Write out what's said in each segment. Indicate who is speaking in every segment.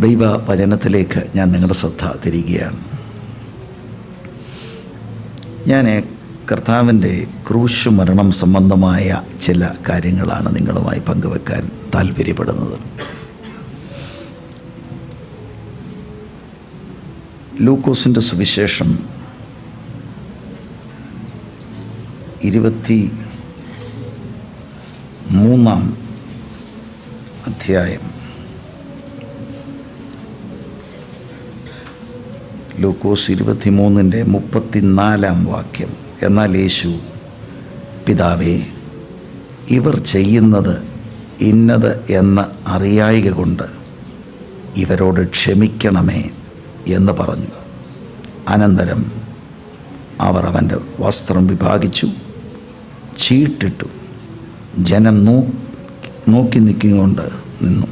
Speaker 1: ദൈവവചനത്തിലേക്ക് ഞാൻ നിങ്ങളുടെ ശ്രദ്ധ തിരികുകയാണ്. ഞാൻ കർത്താവിൻ്റെ ക്രൂശ് മരണം സംബന്ധമായ ചില കാര്യങ്ങളാണ് നിങ്ങളുമായി പങ്കുവെക്കാൻ താല്പര്യപ്പെടുന്നത്. ലൂക്കോസിൻ്റെ സുവിശേഷം 23 അധ്യായം, ലൂക്കോസ് 23:34 വാക്യം. എന്നാൽ യേശു, പിതാവേ, ഇവർ ചെയ്യുന്നത് ഇന്നത് എന്ന് അറിയായിക കൊണ്ട് ഇവരോട് ക്ഷമിക്കണമേ എന്ന് പറഞ്ഞു. അനന്തരം അവർ അവൻ്റെ വസ്ത്രം വിഭാഗിച്ചു, ചീട്ടിട്ടു. ജനം നോക്കി നിൽക്കുകൊണ്ട് നിന്നു.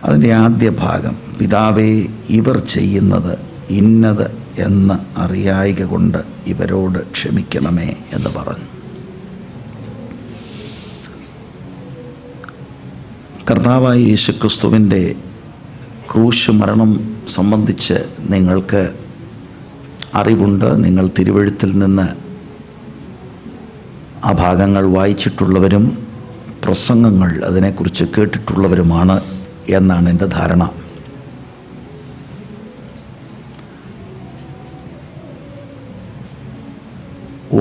Speaker 1: അതിൻ്റെ ആദ്യ ഭാഗം, പിതാവേ, ഇവർ ചെയ്യുന്നത് ഇന്നത് എന്ന് അറിയായിക കൊണ്ട് ഇവരോട് ക്ഷമിക്കണമേ എന്ന് പറഞ്ഞു. കർത്താവായ യേശുക്രിസ്തുവിൻ്റെ ക്രൂശ് മരണം സംബന്ധിച്ച് നിങ്ങൾക്ക് അറിവുണ്ട്. നിങ്ങൾ തിരുവെഴുത്തിൽ നിന്ന് ആ ഭാഗങ്ങൾ വായിച്ചിട്ടുള്ളവരും പ്രസംഗങ്ങൾ അതിനെക്കുറിച്ച് കേട്ടിട്ടുള്ളവരുമാണ് എന്നാണ് എൻ്റെ ധാരണ.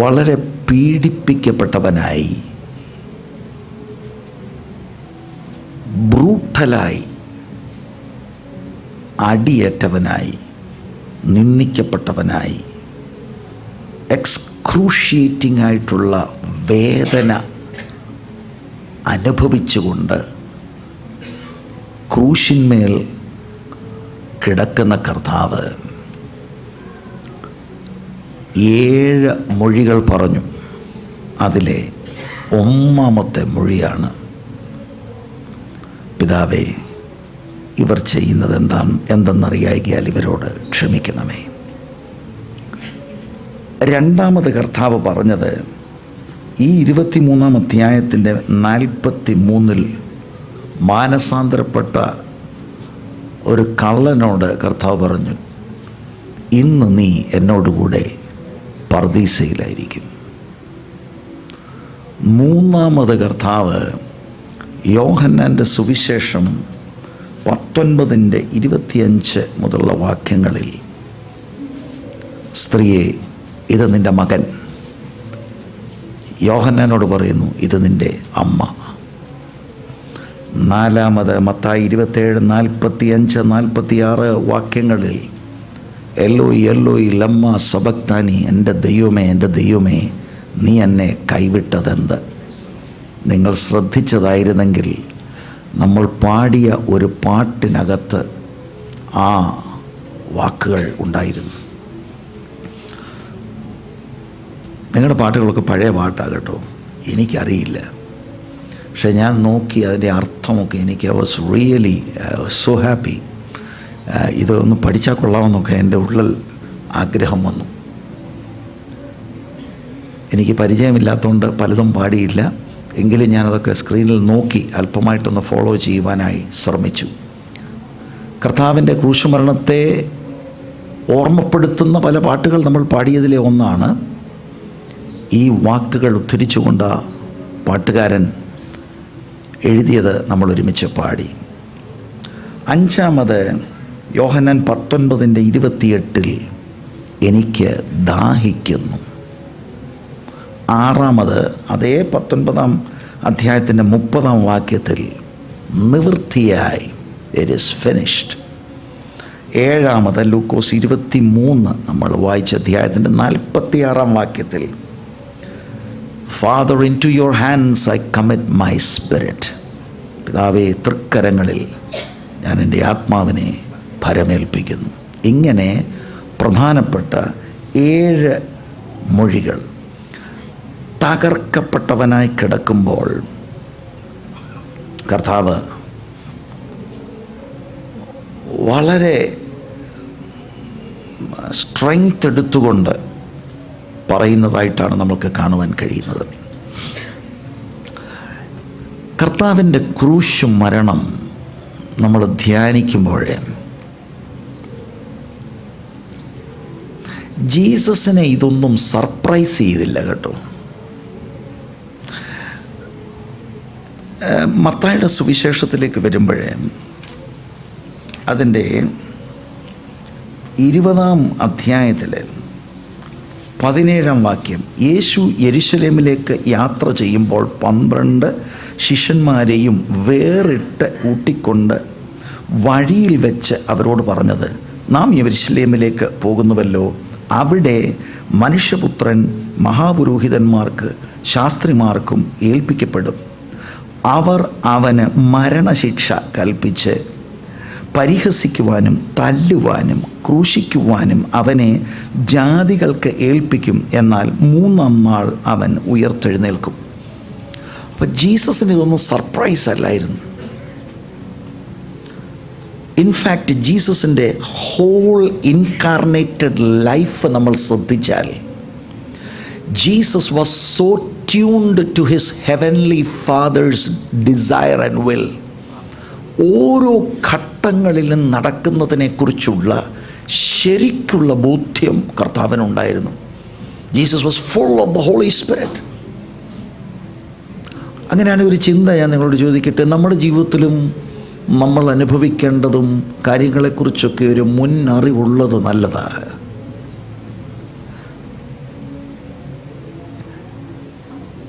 Speaker 1: വളരെ പീഡിപ്പിക്കപ്പെട്ടവനായി, ബ്രൂട്ടലായി, അടിയേറ്റവനായി, നിന്ദിക്കപ്പെട്ടവനായി, എക്സ്ക്രൂഷിയേറ്റിംഗ് ആയിട്ടുള്ള വേദന അനുഭവിച്ചുകൊണ്ട് ക്രൂശിന്മേൽ കിടക്കുന്ന കർത്താവ് 7 മൊഴികൾ പറഞ്ഞു. അതിലെ 1-ാമത്തെ മൊഴിയാണ്, പിതാവേ, ഇവർ ചെയ്യുന്നത് എന്തെന്നറിയായികയാൽ ഇവരോട് ക്ഷമിക്കണമേ. 2-ാമത് കർത്താവ് പറഞ്ഞത് ഈ 23-ാം അധ്യായത്തിൻ്റെ 43 മാനസാന്തരപ്പെട്ട ഒരു കള്ളനോട് കർത്താവ് പറഞ്ഞു, ഇന്ന് നീ എന്നോടുകൂടെ പർദീസയിലായിരിക്കും. 3-ാമത് കർത്താവ് യോഹന്നാൻ്റെ സുവിശേഷം 19:25 മുതലുള്ള വാക്യങ്ങളിൽ, സ്ത്രീയെ, ഇത് നിൻ്റെ മകൻ. യോഹന്നാനോട് പറയുന്നു, ഇത് നിൻ്റെ അമ്മ. 4-ാമത് മത്തായി 27:45-46 വാക്യങ്ങളിൽ, എല്ലോയി എല്ലോയി ലമ്മ സബക്താനി, എൻ്റെ ദൈവമേ, എൻ്റെ ദൈവമേ, നീ എന്നെ കൈവിട്ടതെന്ത്. നിങ്ങൾ ശ്രദ്ധിച്ചതായിരുന്നെങ്കിൽ നമ്മൾ പാടിയ ഒരു പാട്ടിനകത്ത് ആ വാക്കുകൾ ഉണ്ടായിരുന്നു. നിങ്ങളുടെ പാട്ടുകളൊക്കെ പഴയ പാട്ടാണ് കേട്ടോ, എനിക്കറിയില്ല. പക്ഷെ ഞാൻ നോക്കി അതിൻ്റെ അർത്ഥമൊക്കെ എനിക്ക് വാസ് റിയലി സോ ഹാപ്പി. ഇതൊന്ന് പഠിച്ചാൽ കൊള്ളാമെന്നൊക്കെ എൻ്റെ ഉള്ളിൽ ആഗ്രഹം വന്നു. എനിക്ക് പരിചയമില്ലാത്തതുകൊണ്ട് പലതും പാടിയില്ല. എങ്കിലും ഞാനതൊക്കെ സ്ക്രീനിൽ നോക്കി അല്പമായിട്ടൊന്ന് ഫോളോ ചെയ്യുവാനായി ശ്രമിച്ചു. കർത്താവിൻ്റെ ക്രൂശുമരണത്തെ ഓർമ്മപ്പെടുത്തുന്ന പല പാട്ടുകൾ നമ്മൾ പാടിയതിലെ ഒന്നാണ് ഈ വാക്കുകൾ ഉദ്ധരിച്ചുകൊണ്ട് പാട്ടുകാരൻ എഴുതിയത്. നമ്മൾ ഒരുമിച്ച് പാടി. 5-ാമത് യോഹന്നാൻ 19:28, എനിക്ക് ദാഹിക്കുന്നു. 6-ാമത് അതേ 19-ാം അധ്യായത്തിൻ്റെ 30-ാം വാക്യത്തിൽ, നിവൃത്തിയായി, ഇറ്റ് ഈസ് ഫിനിഷ്ഡ്. 7-ാമത് ലൂക്കോസ് 23 നമ്മൾ വായിച്ച അധ്യായത്തിൻ്റെ 46-ാം വാക്യത്തിൽ, father, into your hands I commit my spirit. പിതാവേ, തൃക്കരങ്ങളിൽ ഞാൻ എൻ്റെ ആത്മാവിനെ ഭരമേൽപ്പിക്കുന്നു. ഇങ്ങനെ പ്രധാനപ്പെട്ട 7 മൊഴികൾ. തകർക്കപ്പെട്ടവനായി കിടക്കുമ്പോൾ കർത്താവ് വളരെ സ്ട്രെങ്ത് എടുത്തുകൊണ്ട് പറയുന്നതായിട്ടാണ് നമുക്ക് കാണുവാൻ കഴിയുന്നത്. കർത്താവിൻ്റെ ക്രൂശ് മരണം നമ്മൾ ധ്യാനിക്കുമ്പോഴേ ജീസസിനെ ഇതൊന്നും സർപ്രൈസ് ചെയ്തില്ല കേട്ടോ. മത്തായിയുടെ സുവിശേഷത്തിലേക്ക് വരുമ്പോഴേ അതിൻ്റെ 20-ാം അധ്യായത്തിൽ 17-ാം വാക്യം, യേശു യെരുശലേമിലേക്ക് യാത്ര ചെയ്യുമ്പോൾ 12 ശിഷ്യന്മാരെയും വേറിട്ട് കൂട്ടിക്കൊണ്ട് വഴിയിൽ വെച്ച് അവരോട് പറഞ്ഞത്, നാം യെരുശലേമിലേക്ക് പോകുന്നുവല്ലോ, അവിടെ മനുഷ്യപുത്രൻ മഹാപുരോഹിതന്മാർക്ക് ശാസ്ത്രിമാർക്കും ഏൽപ്പിക്കപ്പെടും. അവർ അവന് മരണശിക്ഷ കൽപ്പിച്ച് പരിഹസിക്കുവാനും തല്ലുവാനും ക്രൂശിക്കുവാനും അവനെ ജാതികൾക്ക് ഏൽപ്പിക്കും. എന്നാൽ 3-ാം നാൾ അവൻ ഉയർത്തെഴുന്നേൽക്കും. അപ്പോൾ ജീസസിന് ഇതൊന്നും സർപ്രൈസ് അല്ലായിരുന്നു. ഇൻഫാക്റ്റ് ജീസസിൻ്റെ ഹോൾ ഇൻകാർണേറ്റഡ് ലൈഫ് നമ്മൾ ശ്രദ്ധിച്ചാൽ, Jesus was so tuned to his heavenly Father's desire and will. ഓരോ ഘട്ടങ്ങളിലും നടക്കുന്നതിനെക്കുറിച്ചുള്ള ശരിക്കുള്ള ബോധ്യം കർത്താവിനുണ്ടായിരുന്നു. Jesus was full of the Holy Spirit. അങ്ങനെയാണ് ഒരു ചിന്ത ഞാൻ നിങ്ങളോട് ചോദിക്കട്ടെ, നമ്മുടെ ജീവിതത്തിലും നമ്മൾ അനുഭവിക്കേണ്ടതും കാര്യങ്ങളെക്കുറിച്ചൊക്കെ ഒരു മുൻ അറിവുള്ളത് നല്ലതാണ്.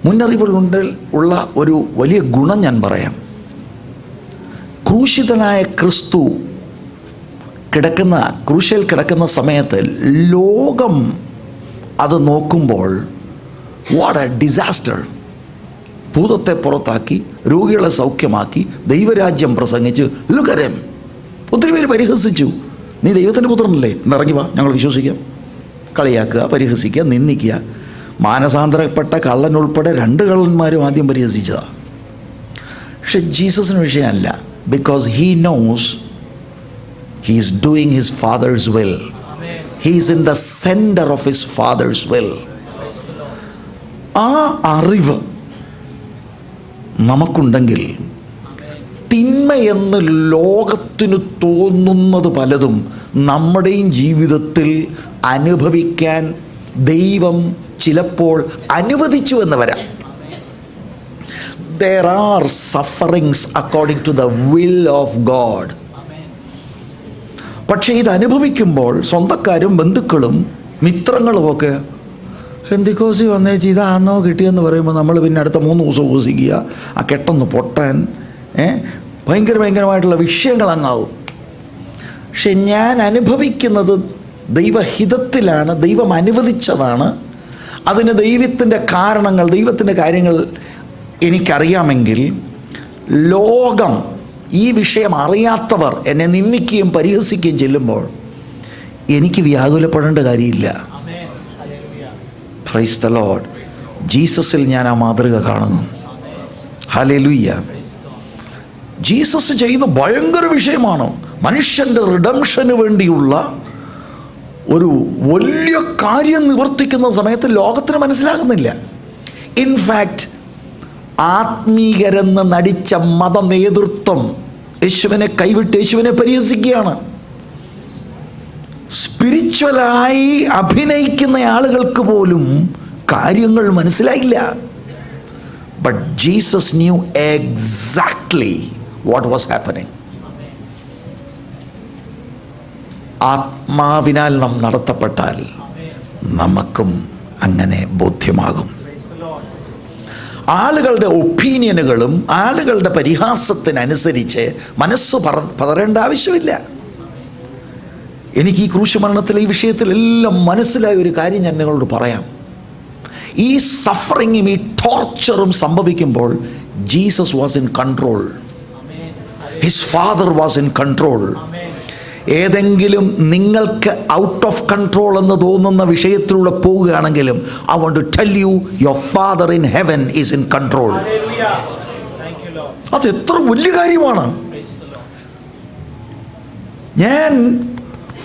Speaker 1: മുന്നറിവുകളുണ്ട് ഉള്ള ഒരു വലിയ ഗുണം ഞാൻ പറയാം. ക്രൂശിതനായ ക്രിസ്തു ക്രൂശിൽ കിടക്കുന്ന സമയത്ത് ലോകം അത് നോക്കുമ്പോൾ വാട്ട് എ ഡിസാസ്റ്റർ. ഭൂതത്തെ പുറത്താക്കി, രോഗികളെ സൗഖ്യമാക്കി, ദൈവരാജ്യം പ്രസംഗിച്ച്, ലുക്കരം ഒത്തിരി പേര് പരിഹസിച്ചു. നീ ദൈവത്തിൻ്റെ പുത്രനല്ലേ, ഇറങ്ങി വാ, ഞങ്ങൾ വിശ്വസിക്കാം. കളിയാക്കുക, പരിഹസിക്കുക, നിന്ദിക്കുക. മാനസാന്തരപ്പെട്ട കള്ളൻ ഉൾപ്പെടെ 2 കള്ളന്മാരും ആദ്യം പരിഹസിച്ചതാണ്. പക്ഷെ ജീസസിന് വിഷയമല്ല. Because he nose he is doing his fathers will. He is in the centre of his fathers will. ആ അറിവ് നമുക്കുണ്ടെങ്കിൽ തിന്മയെന്ന് ലോകത്തിന് തോന്നുന്നത് പലതും നമ്മുടെയും ജീവിതത്തിൽ അനുഭവിക്കാൻ ദൈവം ചിലപ്പോൾ അനുവദിച്ചു എന്ന് വരാം. There are sufferings according to the will of God. പക്ഷേ ഇത് അനുഭവിക്കുമ്പോൾ സ്വന്തക്കാരും ബന്ധുക്കളും മിത്രങ്ങളുമൊക്കെ എന്തിക്കോസി വന്നേച്ച് ഇതാണോ കിട്ടിയെന്ന് പറയുമ്പോൾ നമ്മൾ പിന്നെ അടുത്ത 3 ദിവസം ഉപസിക്കുക, ആ കെട്ടൊന്ന് പൊട്ടാൻ ഭയങ്കരമായിട്ടുള്ള വിഷയങ്ങൾ അങ്ങാവും. പക്ഷെ ഞാൻ അനുഭവിക്കുന്നത് ദൈവഹിതത്തിലാണ്, ദൈവം അനുവദിച്ചതാണ്. അതിന് ദൈവത്തിൻ്റെ കാരണങ്ങൾ, ദൈവത്തിൻ്റെ കാര്യങ്ങൾ എനിക്കറിയാമെങ്കിൽ ലോകം, ഈ വിഷയം അറിയാത്തവർ എന്നെ നിന്ദിക്കുകയും പരിഹസിക്കുകയും ചെല്ലുമ്പോൾ എനിക്ക് വ്യാകുലപ്പെടേണ്ട കാര്യമില്ല. Price the Lord. ജീസസിൽ ഞാൻ ആ മാതൃക കാണുന്നു. ഹല്ലേലൂയ. ജീസസ് ചെയ്യുന്ന ഭയങ്കര വിഷയമാണ്. മനുഷ്യൻ്റെ റിഡംഷന് വേണ്ടിയുള്ള ഒരു വലിയ കാര്യം നിവർത്തിക്കുന്ന സമയത്ത് ലോകത്തിന് മനസ്സിലാകുന്നില്ല. ഇൻഫാക്റ്റ് ആത്മീകരെന്ന് നടിച്ച മത നേതൃത്വം യേശുവിനെ കൈവിട്ട് യേശുവിനെ പരിഹസിക്കുകയാണ്. സ്പിരിച്വലായി അഭിനയിക്കുന്ന ആളുകൾക്ക് പോലും കാര്യങ്ങൾ മനസ്സിലായില്ല. But Jesus new exactly what was happening. ആത്മാവിനാൽ നാം നടത്തപ്പെട്ടാൽ നമുക്കും അങ്ങനെ ബോധ്യമാകും. ആളുകളുടെ ഒപ്പീനിയനുകളും ആളുകളുടെ പരിഹാസത്തിനനുസരിച്ച് മനസ്സ് പതറേണ്ട ആവശ്യമില്ല. എനിക്ക് ഈ ക്രൂശമരണത്തിലെ ഈ വിഷയത്തിലെല്ലാം മനസ്സിലായ ഒരു കാര്യം ഞാൻ നിങ്ങളോട് പറയാം. ഈ സഫറിങ്ങും ഈ ടോർച്ചറും സംഭവിക്കുമ്പോൾ Jesus was in control. His Father was in control. ഏതെങ്കിലും നിങ്ങൾക്ക് ഔട്ട് ഓഫ് കൺട്രോൾ എന്ന് തോന്നുന്ന വിഷയത്തിലൂടെ പോവുകയാണെങ്കിലും I want to tell you your Father in heaven is in control. അത് എത്ര വലിയ കാര്യമാണ്. ഞാൻ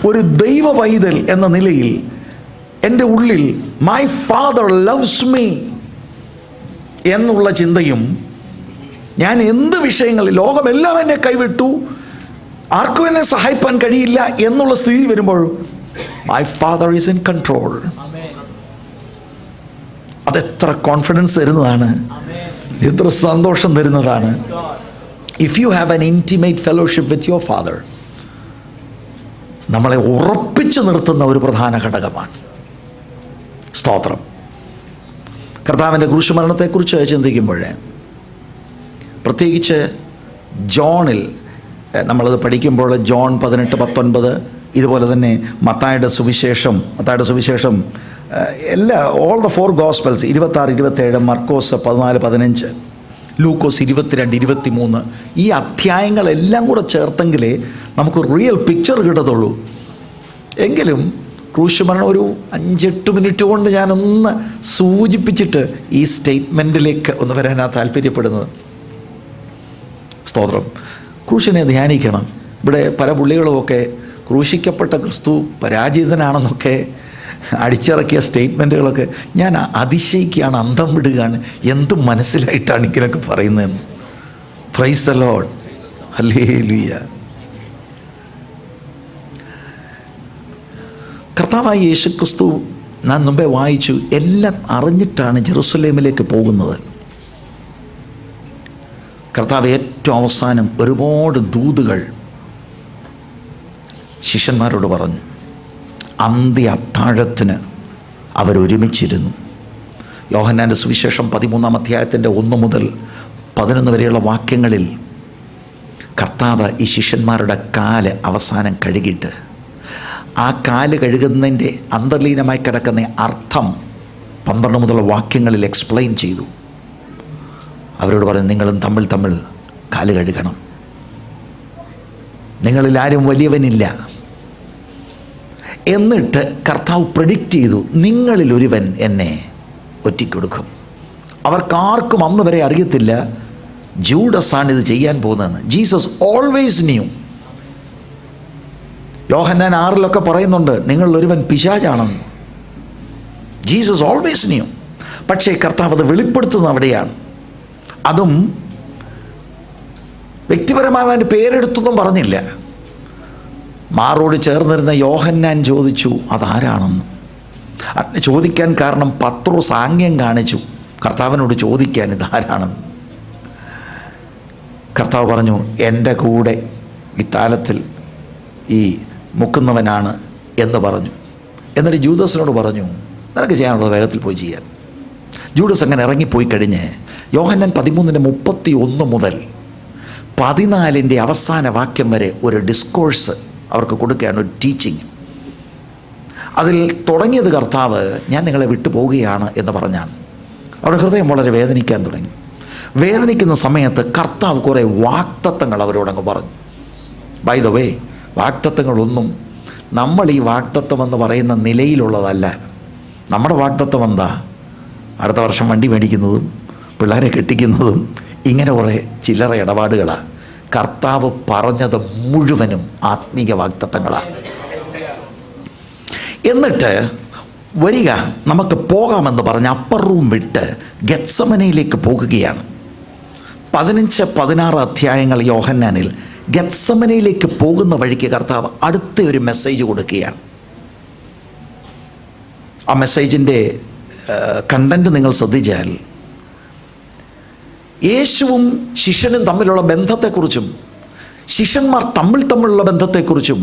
Speaker 1: ഒരു ദൈവ പൈതൽ എന്ന നിലയിൽ എൻ്റെ ഉള്ളിൽ മൈ ഫാദർ ലവ്സ് മീ എന്നുള്ള ചിന്തയും, ഞാൻ എന്ത് വിഷയങ്ങളിൽ ലോകമെല്ലാം എന്നെ കൈവിട്ടു, ആർക്കും എന്നെ സഹായിപ്പാൻ കഴിയില്ല എന്നുള്ള സ്ഥിതി വരുമ്പോൾ my father is in control. അതെത്ര കോൺഫിഡൻസ് തരുന്നതാണ്, എത്ര സന്തോഷം തരുന്നതാണ്. If you have an intimate fellowship with your father, നമ്മളെ ഉറപ്പിച്ചു നിർത്തുന്ന ഒരു പ്രധാന ഘടകമാണ്. സ്തോത്രം. കർത്താവിൻ്റെ ക്രൂശുമരണത്തെക്കുറിച്ച് ചിന്തിക്കുമ്പോൾ, പ്രത്യേകിച്ച് ജോണിൽ നമ്മളത് പഠിക്കുമ്പോൾ ജോൺ 18-19, ഇതുപോലെ തന്നെ മത്തായിയുടെ സുവിശേഷം എല്ലാ ഓൾ ദ 4 ഗോസ്പൽസ് 26-27, മർക്കോസ് 14-15, ലൂക്കോസ് 22-23, ഈ അധ്യായങ്ങളെല്ലാം കൂടെ ചേർത്തെങ്കിലേ നമുക്ക് റിയൽ പിക്ചർ കിട്ടത്തുള്ളൂ. എങ്കിലും ക്രൂശുമരണം ഒരു 5-8 മിനിറ്റ് കൊണ്ട് ഞാനൊന്ന് സൂചിപ്പിച്ചിട്ട് ഈ സ്റ്റേറ്റ്മെൻറ്റിലേക്ക് ഒന്ന് വരാനാണ് താല്പര്യപ്പെടുന്നത്. സ്തോത്രം. ക്രൂശിനെ ധ്യാനിക്കണം. ഇവിടെ പല പുള്ളികളുമൊക്കെ ക്രൂശിക്കപ്പെട്ട ക്രിസ്തു പരാജിതനാണെന്നൊക്കെ അടിച്ചിറക്കിയ സ്റ്റേറ്റ്മെൻറ്റുകളൊക്കെ ഞാൻ അതിശയിക്കുകയാണ്, അന്തം വിടുകയാണ്. എന്തും മനസ്സിലായിട്ടാണ് ഇങ്ങനെയൊക്കെ പറയുന്നതെന്ന്. Price the Lord. ഹല്ലേലൂയ. കർത്താവായ യേശു ക്രിസ്തു, ഞാൻ മുമ്പേ വായിച്ചു, എല്ലാം അറിഞ്ഞിട്ടാണ് ജെറുസലേമിലേക്ക് പോകുന്നത്. കർത്താവ് ഏറ്റവും അവസാനം ഒരുപാട് ദൂതുകൾ ശിഷ്യന്മാരോട് പറഞ്ഞു. അന്ത്യ അത്താഴത്തിന് അവരൊരുമിച്ചിരുന്നു. യോഹന്നാൻ്റെ സുവിശേഷം 13-ാം അധ്യായത്തിൻ്റെ 1 മുതൽ 11 വരെയുള്ള വാക്യങ്ങളിൽ കർത്താവ് ഈ ശിഷ്യന്മാരുടെ കാല് അവസാനം കഴുകിയിട്ട് ആ കാല് കഴുകുന്നതിൻ്റെ അന്തർലീനമായി കിടക്കുന്ന അർത്ഥം 12 മുതലുള്ള വാക്യങ്ങളിൽ എക്സ്പ്ലെയിൻ ചെയ്തു. അവരോട് പറഞ്ഞു, നിങ്ങളും തമ്മിൽ കാല് കഴുകണം. നിങ്ങളിൽ ആരും വലിയവനില്ല. എന്നിട്ട് കർത്താവ് പ്രെഡിക്റ്റ് ചെയ്തു, നിങ്ങളിൽ ഒരുവൻ എന്നെ ഒറ്റിക്കൊടുക്കും. അവർക്കാർക്കും അന്ന് വരെ അറിയത്തില്ല ജൂഡസാണ് ഇത് ചെയ്യാൻ പോകുന്നതെന്ന്. Jesus always new. യോഹന്നാൻ 6 പറയുന്നുണ്ട്, നിങ്ങളിൽ ഒരുവൻ പിശാചാണെന്ന്. Jesus always new. പക്ഷേ കർത്താവ് അത് വെളിപ്പെടുത്തുന്നത് അവിടെയാണ്. അതും വ്യക്തിപരമായ അവൻ്റെ പേരെടുത്തൊന്നും പറഞ്ഞില്ല. മാറോട് ചേർന്നിരുന്ന യോഹന്നാൻ ചോദിച്ചു അതാരാണെന്ന്. അതിന് ചോദിക്കാൻ കാരണം പത്രോസ് ആംഗ്യം കാണിച്ചു കർത്താവിനോട് ചോദിക്കാൻ ഇതാരാണെന്ന്. കർത്താവ് പറഞ്ഞു, എൻ്റെ കൂടെ ഈ താലത്തിൽ ഈ മുക്കുന്നവനാണ് എന്ന് പറഞ്ഞു. എന്നിട്ട് ജൂദസിനോട് പറഞ്ഞു, നിനക്ക് ചെയ്യാനുള്ളത് വേഗത്തിൽ പോയി ചെയ്യാൻ. ജൂഡസ് അങ്ങനെ ഇറങ്ങിപ്പോയി കഴിഞ്ഞ് യോഹന്നാൻ 13:31 മുതൽ 14 അവസാന വാക്യം വരെ ഒരു ഡിസ്കോഴ്സ് അവർക്ക് കൊടുക്കുകയാണ്, ഒരു ടീച്ചിങ്. അതിൽ തുടങ്ങിയത് കർത്താവ്, ഞാൻ നിങ്ങളെ വിട്ടു പോവുകയാണ് എന്ന് പറഞ്ഞാണ്. അവരുടെ ഹൃദയം വളരെ വേദനിക്കാൻ തുടങ്ങി. വേദനിക്കുന്ന സമയത്ത് കർത്താവ് കുറേ വാഗ്ദത്തങ്ങൾ അവരോടങ്ങ് പറഞ്ഞു. ബൈ ദ വേ, വാഗ്ദത്തങ്ങളൊന്നും നമ്മൾ ഈ വാഗ്ദത്തം എന്ന് പറയുന്ന നിലയിലുള്ളതല്ല. നമ്മുടെ വാഗ്ദത്തം എന്താ? അടുത്ത വർഷം വണ്ടി മേടിക്കുന്നതും പിള്ളേരെ കെട്ടിക്കുന്നതും ഇങ്ങനെ കുറേ ചില്ലറ ഇടപാടുകളാണ്. കർത്താവ് പറഞ്ഞത് മുഴുവനും ആത്മീക വാഗ്ദത്തങ്ങളാണ്. എന്നിട്ട് വരിക, നമുക്ക് പോകാമെന്ന് പറഞ്ഞ് അപ്പർ റൂം വിട്ട് ഗെത്സമനയിലേക്ക് പോകുകയാണ്. 15-16 അധ്യായങ്ങൾ യോഹന്നാനിൽ ഗെത്സമനയിലേക്ക് പോകുന്ന വഴിക്ക് കർത്താവ് അടുത്ത ഒരു മെസ്സേജ് കൊടുക്കുകയാണ്. ആ മെസ്സേജിൻ്റെ കണ്ടൻറ്റ് നിങ്ങൾ ശ്രദ്ധിച്ചാൽ, യേശുവും ശിഷ്യനും തമ്മിലുള്ള ബന്ധത്തെക്കുറിച്ചും ശിഷ്യന്മാർ തമ്മിലുള്ള ബന്ധത്തെക്കുറിച്ചും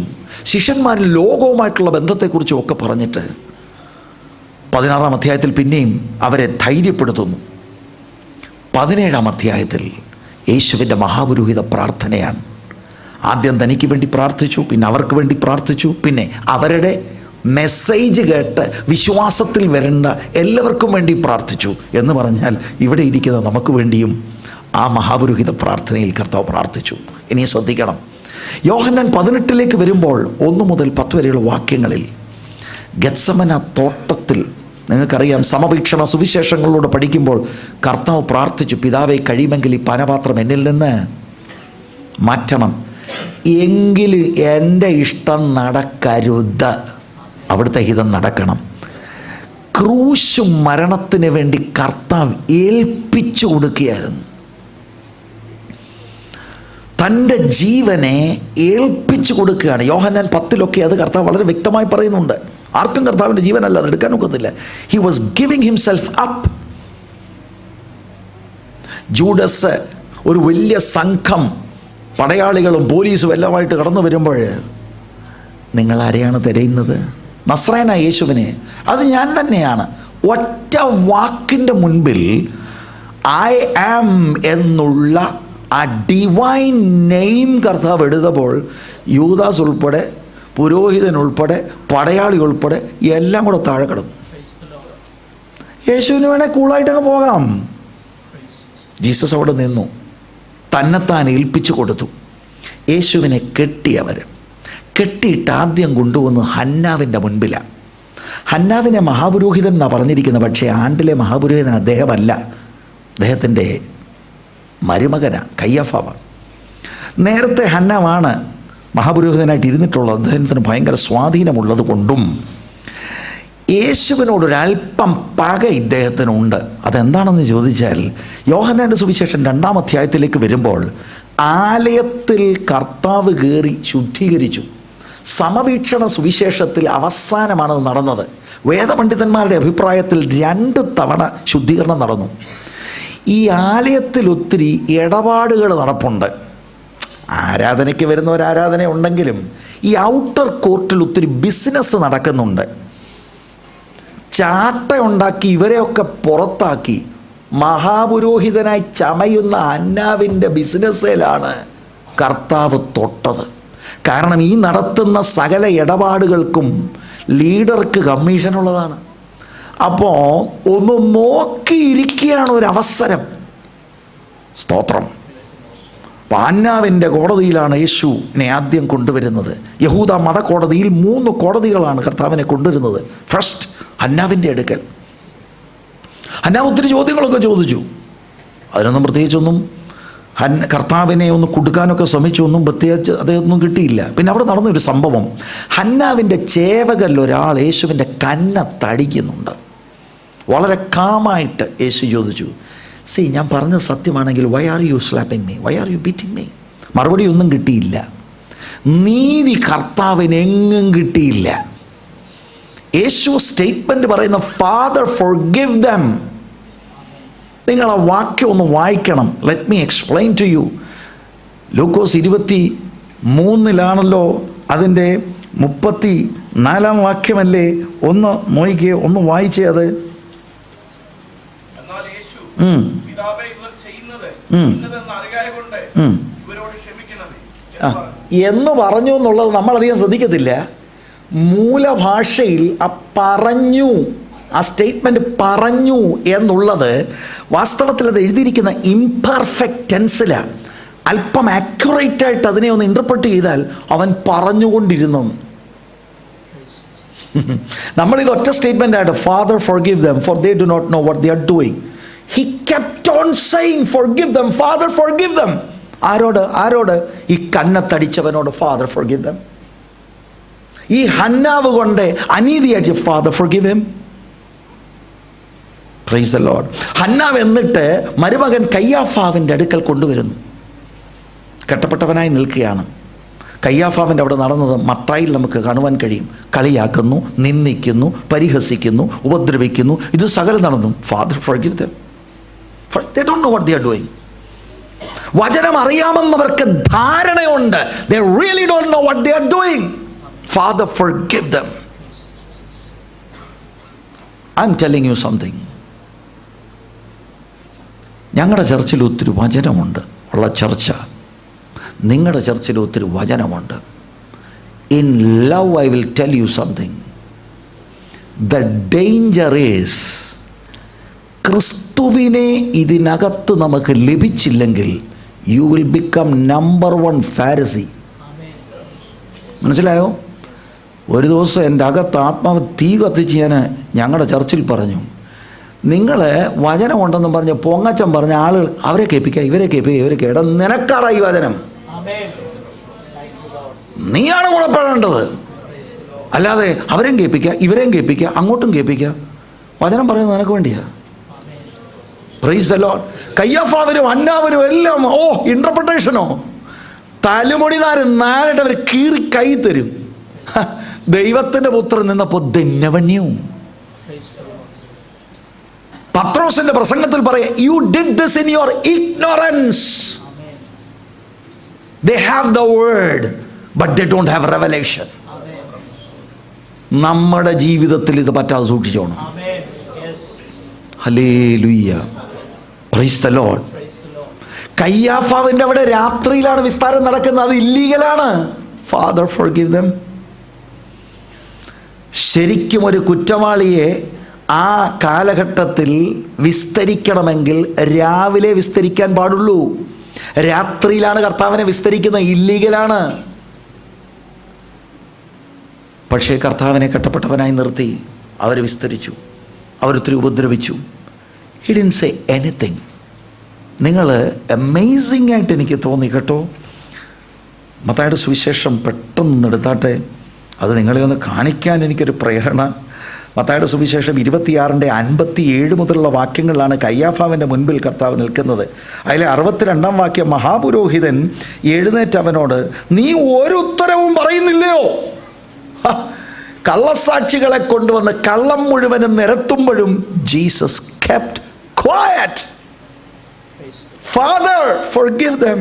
Speaker 1: ശിഷ്യന്മാർ ലോകവുമായിട്ടുള്ള ബന്ധത്തെക്കുറിച്ചും ഒക്കെ പറഞ്ഞിട്ട് 16-ാം അധ്യായത്തിൽ പിന്നെയും അവരെ ധൈര്യപ്പെടുത്തുന്നു. 17-ാം അധ്യായത്തിൽ യേശുവിൻ്റെ മഹാപുരോഹിത പ്രാർത്ഥനയാണ്. ആദ്യം തനിക്ക് വേണ്ടി പ്രാർത്ഥിച്ചു, പിന്നെ അവർക്ക് വേണ്ടി പ്രാർത്ഥിച്ചു, പിന്നെ അവരുടെ മെസ്സേജ് കേട്ട് വിശ്വാസത്തിൽ വരേണ്ട എല്ലാവർക്കും വേണ്ടി പ്രാർത്ഥിച്ചു. എന്ന് പറഞ്ഞാൽ ഇവിടെ ഇരിക്കുന്ന നമുക്ക് വേണ്ടിയും ആ മഹാപുരോഹിത പ്രാർത്ഥനയിൽ കർത്താവ് പ്രാർത്ഥിച്ചു. ഇനി ശ്രദ്ധിക്കണം, യോഹന്നാൻ 18 വരുമ്പോൾ 1 മുതൽ 10 വരെയുള്ള വാക്യങ്ങളിൽ ഗെത്സമന തോട്ടത്തിൽ, നിങ്ങൾക്കറിയാം, സമവീക്ഷണ സുവിശേഷങ്ങളിലൂടെ പഠിക്കുമ്പോൾ കർത്താവ് പ്രാർത്ഥിച്ചു, പിതാവേ കഴിയുമെങ്കിൽ ഈ പാനപാത്രം എന്നിൽ നിന്ന് മാറ്റണം, എങ്കിലും എൻ്റെ ഇഷ്ടം നടക്കരുത്, അവിടുത്തെ ഹിതം നടക്കണം. ക്രൂശ് മരണത്തിന് വേണ്ടി കർത്താവ് ഏൽപ്പിച്ചു കൊടുക്കുകയായിരുന്നു. തൻ്റെ ജീവനെ ഏൽപ്പിച്ചു കൊടുക്കുകയാണ്. യോഹന്നാൻ 10 അത് കർത്താവ് വളരെ വ്യക്തമായി പറയുന്നുണ്ട്. ആർക്കും കർത്താവിൻ്റെ ജീവനല്ല, അത് എടുക്കാൻ ഒക്കത്തില്ല. He was giving himself up. Judas ഒരു വലിയ സംഘം പടയാളികളും പോലീസും എല്ലാമായിട്ട് കടന്നു വരുമ്പോൾ, നിങ്ങൾ ആരെയാണ് തിരയുന്നത്? നസ്രായനായ യേശുവിനെ. അത് ഞാൻ തന്നെയാണ്. ഒറ്റ വാക്കിൻ്റെ മുൻപിൽ ഐ ആം എന്നുള്ള ആ ഡിവൈൻ നെയിം കർത്താവ് എടുത്തപ്പോൾ യൂദാസ് ഉൾപ്പെടെ, പുരോഹിതൻ ഉൾപ്പെടെ, പടയാളി ഉൾപ്പെടെ എല്ലാം കൂടെ താഴെ കിടന്നു. യേശുവിന് വേണേൽ കൂളായിട്ടങ്ങ് പോകാം. ജീസസ് അവിടെ നിന്നു, തന്നെത്താൻ ഏൽപ്പിച്ചു കൊടുത്തു. യേശുവിനെ കെട്ടിയവർ കെട്ടിയിട്ട് ആദ്യം കൊണ്ടുവന്ന് ഹന്നാവിൻ്റെ മുൻപിലാണ്. ഹന്നാവിനെ മഹാപുരോഹിതൻ എന്നാണ് പറഞ്ഞിരിക്കുന്നത്. പക്ഷേ ആണ്ടിലെ മഹാപുരോഹിതൻ അദ്ദേഹമല്ല, അദ്ദേഹത്തിൻ്റെ മരുമകനാണ്, കയ്യഫാവാണ്. നേരത്തെ ഹന്നാവാണ് മഹാപുരോഹിതനായിട്ട് ഇരുന്നിട്ടുള്ളത്. അദ്ദേഹത്തിന് ഭയങ്കര സ്വാധീനമുള്ളത് കൊണ്ടും യേശുവിനോടൊരല്പം പക ഇദ്ദേഹത്തിനുണ്ട്. അതെന്താണെന്ന് ചോദിച്ചാൽ, യോഹന്നാൻ്റെ സുവിശേഷം 2-ാം അധ്യായത്തിലേക്ക് വരുമ്പോൾ ആലയത്തിൽ കർത്താവ് കയറി ശുദ്ധീകരിച്ചു. സമവീക്ഷണ സുവിശേഷത്തിൽ അവസാനമാണത് നടന്നത്. വേദപണ്ഡിതന്മാരുടെ അഭിപ്രായത്തിൽ 2 തവണ ശുദ്ധീകരണം നടന്നു. ഈ ആലയത്തിൽ ഒത്തിരി ഇടപാടുകൾ നടപ്പുണ്ട്. ആരാധനയ്ക്ക് വരുന്നവർ ആരാധന ഉണ്ടെങ്കിലും ഈ ഔട്ടർ കോർട്ടിൽ ഒത്തിരി ബിസിനസ് നടക്കുന്നുണ്ട്. ചാട്ട ഉണ്ടാക്കി ഇവരെയൊക്കെ പുറത്താക്കി മഹാപുരോഹിതനായി ചമയുന്ന ഹന്നാവിൻ്റെ ബിസിനസ്സിലാണ് കർത്താവ് തൊട്ടത്. കാരണം ഈ നടത്തുന്ന സകല ഇടപാടുകൾക്കും ലീഡർക്ക് കമ്മീഷനുള്ളതാണ്. അപ്പോൾ ഒന്ന് നോക്കിയിരിക്കുകയാണ് ഒരവസരം. സ്തോത്രം. ഹന്നാവിൻ്റെ കോടതിയിലാണ് യേശുവിനെ ആദ്യം കൊണ്ടുവരുന്നത്. യഹൂദ മത കോടതിയിൽ 3 കോടതികളാണ് കർത്താവിനെ കൊണ്ടുവരുന്നത്. ഫസ്റ്റ് ഹന്നാവിൻ്റെ അടുക്കൽ. ഹന്നാവ് ഒത്തിരി ചോദ്യങ്ങളൊക്കെ ചോദിച്ചു. അതിനൊന്നും പ്രത്യേകിച്ചൊന്നും കർത്താവിനെ ഒന്ന് കൊടുക്കാനൊക്കെ ശ്രമിച്ചൊന്നും പ്രത്യേകിച്ച് അതൊന്നും കിട്ടിയില്ല. പിന്നെ അവിടെ നടന്നൊരു സംഭവം, ഹന്നാവിൻ്റെ ചേവകരിൽ ഒരാൾ യേശുവിൻ്റെ കന്നത്തടിക്കുന്നുണ്ട്. വളരെ കാമായിട്ട് യേശു ചോദിച്ചു, ഞാൻ പറഞ്ഞത് സത്യമാണെങ്കിൽ why are you slapping me, why are you beating me? മറുപടി ഒന്നും കിട്ടിയില്ല. നീതി കർത്താവിന് എങ്ങും കിട്ടിയില്ല. യേശു സ്റ്റേറ്റ്മെൻറ്റ് പറയുന്ന ഫാദർ ഫോർഗിവ് ദം. നിങ്ങൾ ആ വാക്യം ഒന്ന് വായിക്കണം. Let me explain to you. ലൂക്കോസ് 23 അതിൻ്റെ 34 വാക്യമല്ലേ? ഒന്ന് നോക്കിക്കേ, ഒന്ന് വായിച്ചേ അത്. എന്ന് പറഞ്ഞു എന്നുള്ളത് നമ്മളധികം ശ്രദ്ധിക്കത്തില്ല. മൂലഭാഷയിൽ ആ പറഞ്ഞു, ആ സ്റ്റേറ്റ്മെൻറ്റ് പറഞ്ഞു എന്നുള്ളത് വാസ്തവത്തിൽ അത് എഴുതിയിരിക്കുന്ന ഇംപെർഫെക്റ്റ് ടെൻസിലാണ്. അല്പം ആക്യുറേറ്റായിട്ട് അതിനെ ഒന്ന് ഇൻ്റർപ്രറ്റ് ചെയ്താൽ അവൻ പറഞ്ഞുകൊണ്ടിരുന്നു. നമ്മളിത് ഒറ്റ സ്റ്റേറ്റ്മെൻ്റ് ആയിട്ട്, Father forgive them for they do not know what they are doing. He kept on saying forgive them, Father forgive them. ആരോട്? ഈ കന്നത്തടിച്ചവനോട് ഫാദർ ഫോർഗിവ് ദം. ഈ ഹന്നാവ് കൊണ്ട് അനീതിയായിട്ട് Father forgive him. Praise the Lord. ഹന്നാവ് എന്നിട്ട് മരുമകൻ കയ്യാഫാവിൻ്റെ അടുക്കൽ കൊണ്ടുവരുന്നു. കെട്ടപ്പെട്ടവനായി നിൽക്കുകയാണ്. കയ്യാഫാവിൻ്റെ അവിടെ നടന്നത് മത്തായിൽ നമുക്ക് കാണുവാൻ കഴിയും. കളിയാക്കുന്നു, നിന്ദിക്കുന്നു, പരിഹസിക്കുന്നു, ഉപദ്രവിക്കുന്നു. ഇത് സകലം നടന്നു. Father forgive dum. They don't know what they are doing. വചനം അറിയാമെന്നവർക്ക് ധാരണയുണ്ട്. They really don't know what they are doing. Father, forgive them. I'm telling you something. ഞങ്ങളുടെ ചർച്ചിൽ ഒത്തിരി വചനമുണ്ട് ഉള്ള ചർച്ച. നിങ്ങളുടെ ചർച്ചിൽ ഒത്തിരി വചനമുണ്ട്. In love I will tell you something. The danger is, ക്രിസ്തുവിനെ ഇതിനകത്ത് നമുക്ക് ലഭിച്ചില്ലെങ്കിൽ you will become number 1 Farisi. മനസ്സിലായോ? ഒരു ദിവസം എൻ്റെ അകത്ത് ആത്മാവ് തീ കത്തിച്ച് ഞങ്ങളുടെ ചർച്ചിൽ പറഞ്ഞു, നിങ്ങൾ വചനമുണ്ടെന്നും പറഞ്ഞ് പൊങ്ങച്ചം പറഞ്ഞ ആളുകൾ അവരെ കേൾപ്പിക്കുക, ഇവരെ കേൾപ്പിക്കുക, ഇവരെ കേടാ. നിനക്കാടാ ഈ വചനം, നീയാണ് ഗുണപ്പെടേണ്ടത്. അല്ലാതെ അവരെയും കേൾപ്പിക്കുക, ഇവരെയും കേൾപ്പിക്കുക, അങ്ങോട്ടും കേൾപ്പിക്കുക. വചനം പറയുന്നത് നിനക്ക് വേണ്ടിയാ. Praise the Lord. കയ്യാഫാവിനും ഹന്നാവിനും എല്ലാം ഇന്റർപ്രിട്ടേഷനോ. തലമുടി നാലിട്ട് അവർ കീറി കൈ തരും. ദൈവത്തിന്റെ പുത്രൻ നിന്നപ്പോൾ ധന്യവന്യവും. പത്രോസിന്റെ പ്രസംഗത്തിൽ പറയാം, you did this in your ignorance. They have the word but they don't have revelation. നമ്മുടെ ജീവിതത്തിൽ ഇത് പറ്റാതെ സൂക്ഷിച്ചോണം. Hallelujah, praise the Lord. കയ്യാഫാവിന്റെ അവിടെ രാത്രിയിലാണ് വിസ്താരം നടക്കുന്നത്. അത് ഇല്ലീഗലാണ്. Father forgive them. ശരിക്കും ഒരു കുറ്റവാളിയെ ആ കാലഘട്ടത്തിൽ വിസ്തരിക്കണമെങ്കിൽ രാവിലെ വിസ്തരിക്കാൻ പാടുള്ളൂ. രാത്രിയിലാണ് കർത്താവിനെ വിസ്തരിക്കുന്നത്. ഇല്ലീഗലാണ്. പക്ഷേ കർത്താവിനെ കട്ടപ്പെട്ടവനായി നിർത്തി അവർ വിസ്തരിച്ചു. അവരൊത്തിരി ഉപദ്രവിച്ചു. He didn't say anything. നിങ്ങൾ അമേസിംഗ് ആയിട്ട് എനിക്ക് തോന്നി കേട്ടോ. മത്തായിയുടെ സുവിശേഷം പെട്ടെന്ന് എടുത്താട്ടെ, അത് നിങ്ങളെ ഒന്ന് കാണിക്കാൻ എനിക്കൊരു പ്രേരണ. മത്തായിയുടെ സുവിശേഷം 26:57 മുതലുള്ള വാക്യങ്ങളിലാണ് കയ്യാഫാവിൻ്റെ മുൻപിൽ കർത്താവ് നിൽക്കുന്നത്. അതിലെ 62-ാം വാക്യം, മഹാപുരോഹിതൻ എഴുന്നേറ്റ് അവനോട്, നീ ഒരു ഉത്തരവും പറയുന്നില്ലയോ? കള്ളസാക്ഷികളെ കൊണ്ടുവന്ന് കള്ളം മുഴുവനും നിരത്തുമ്പോഴും Jesus kept quiet. Father, forgive them.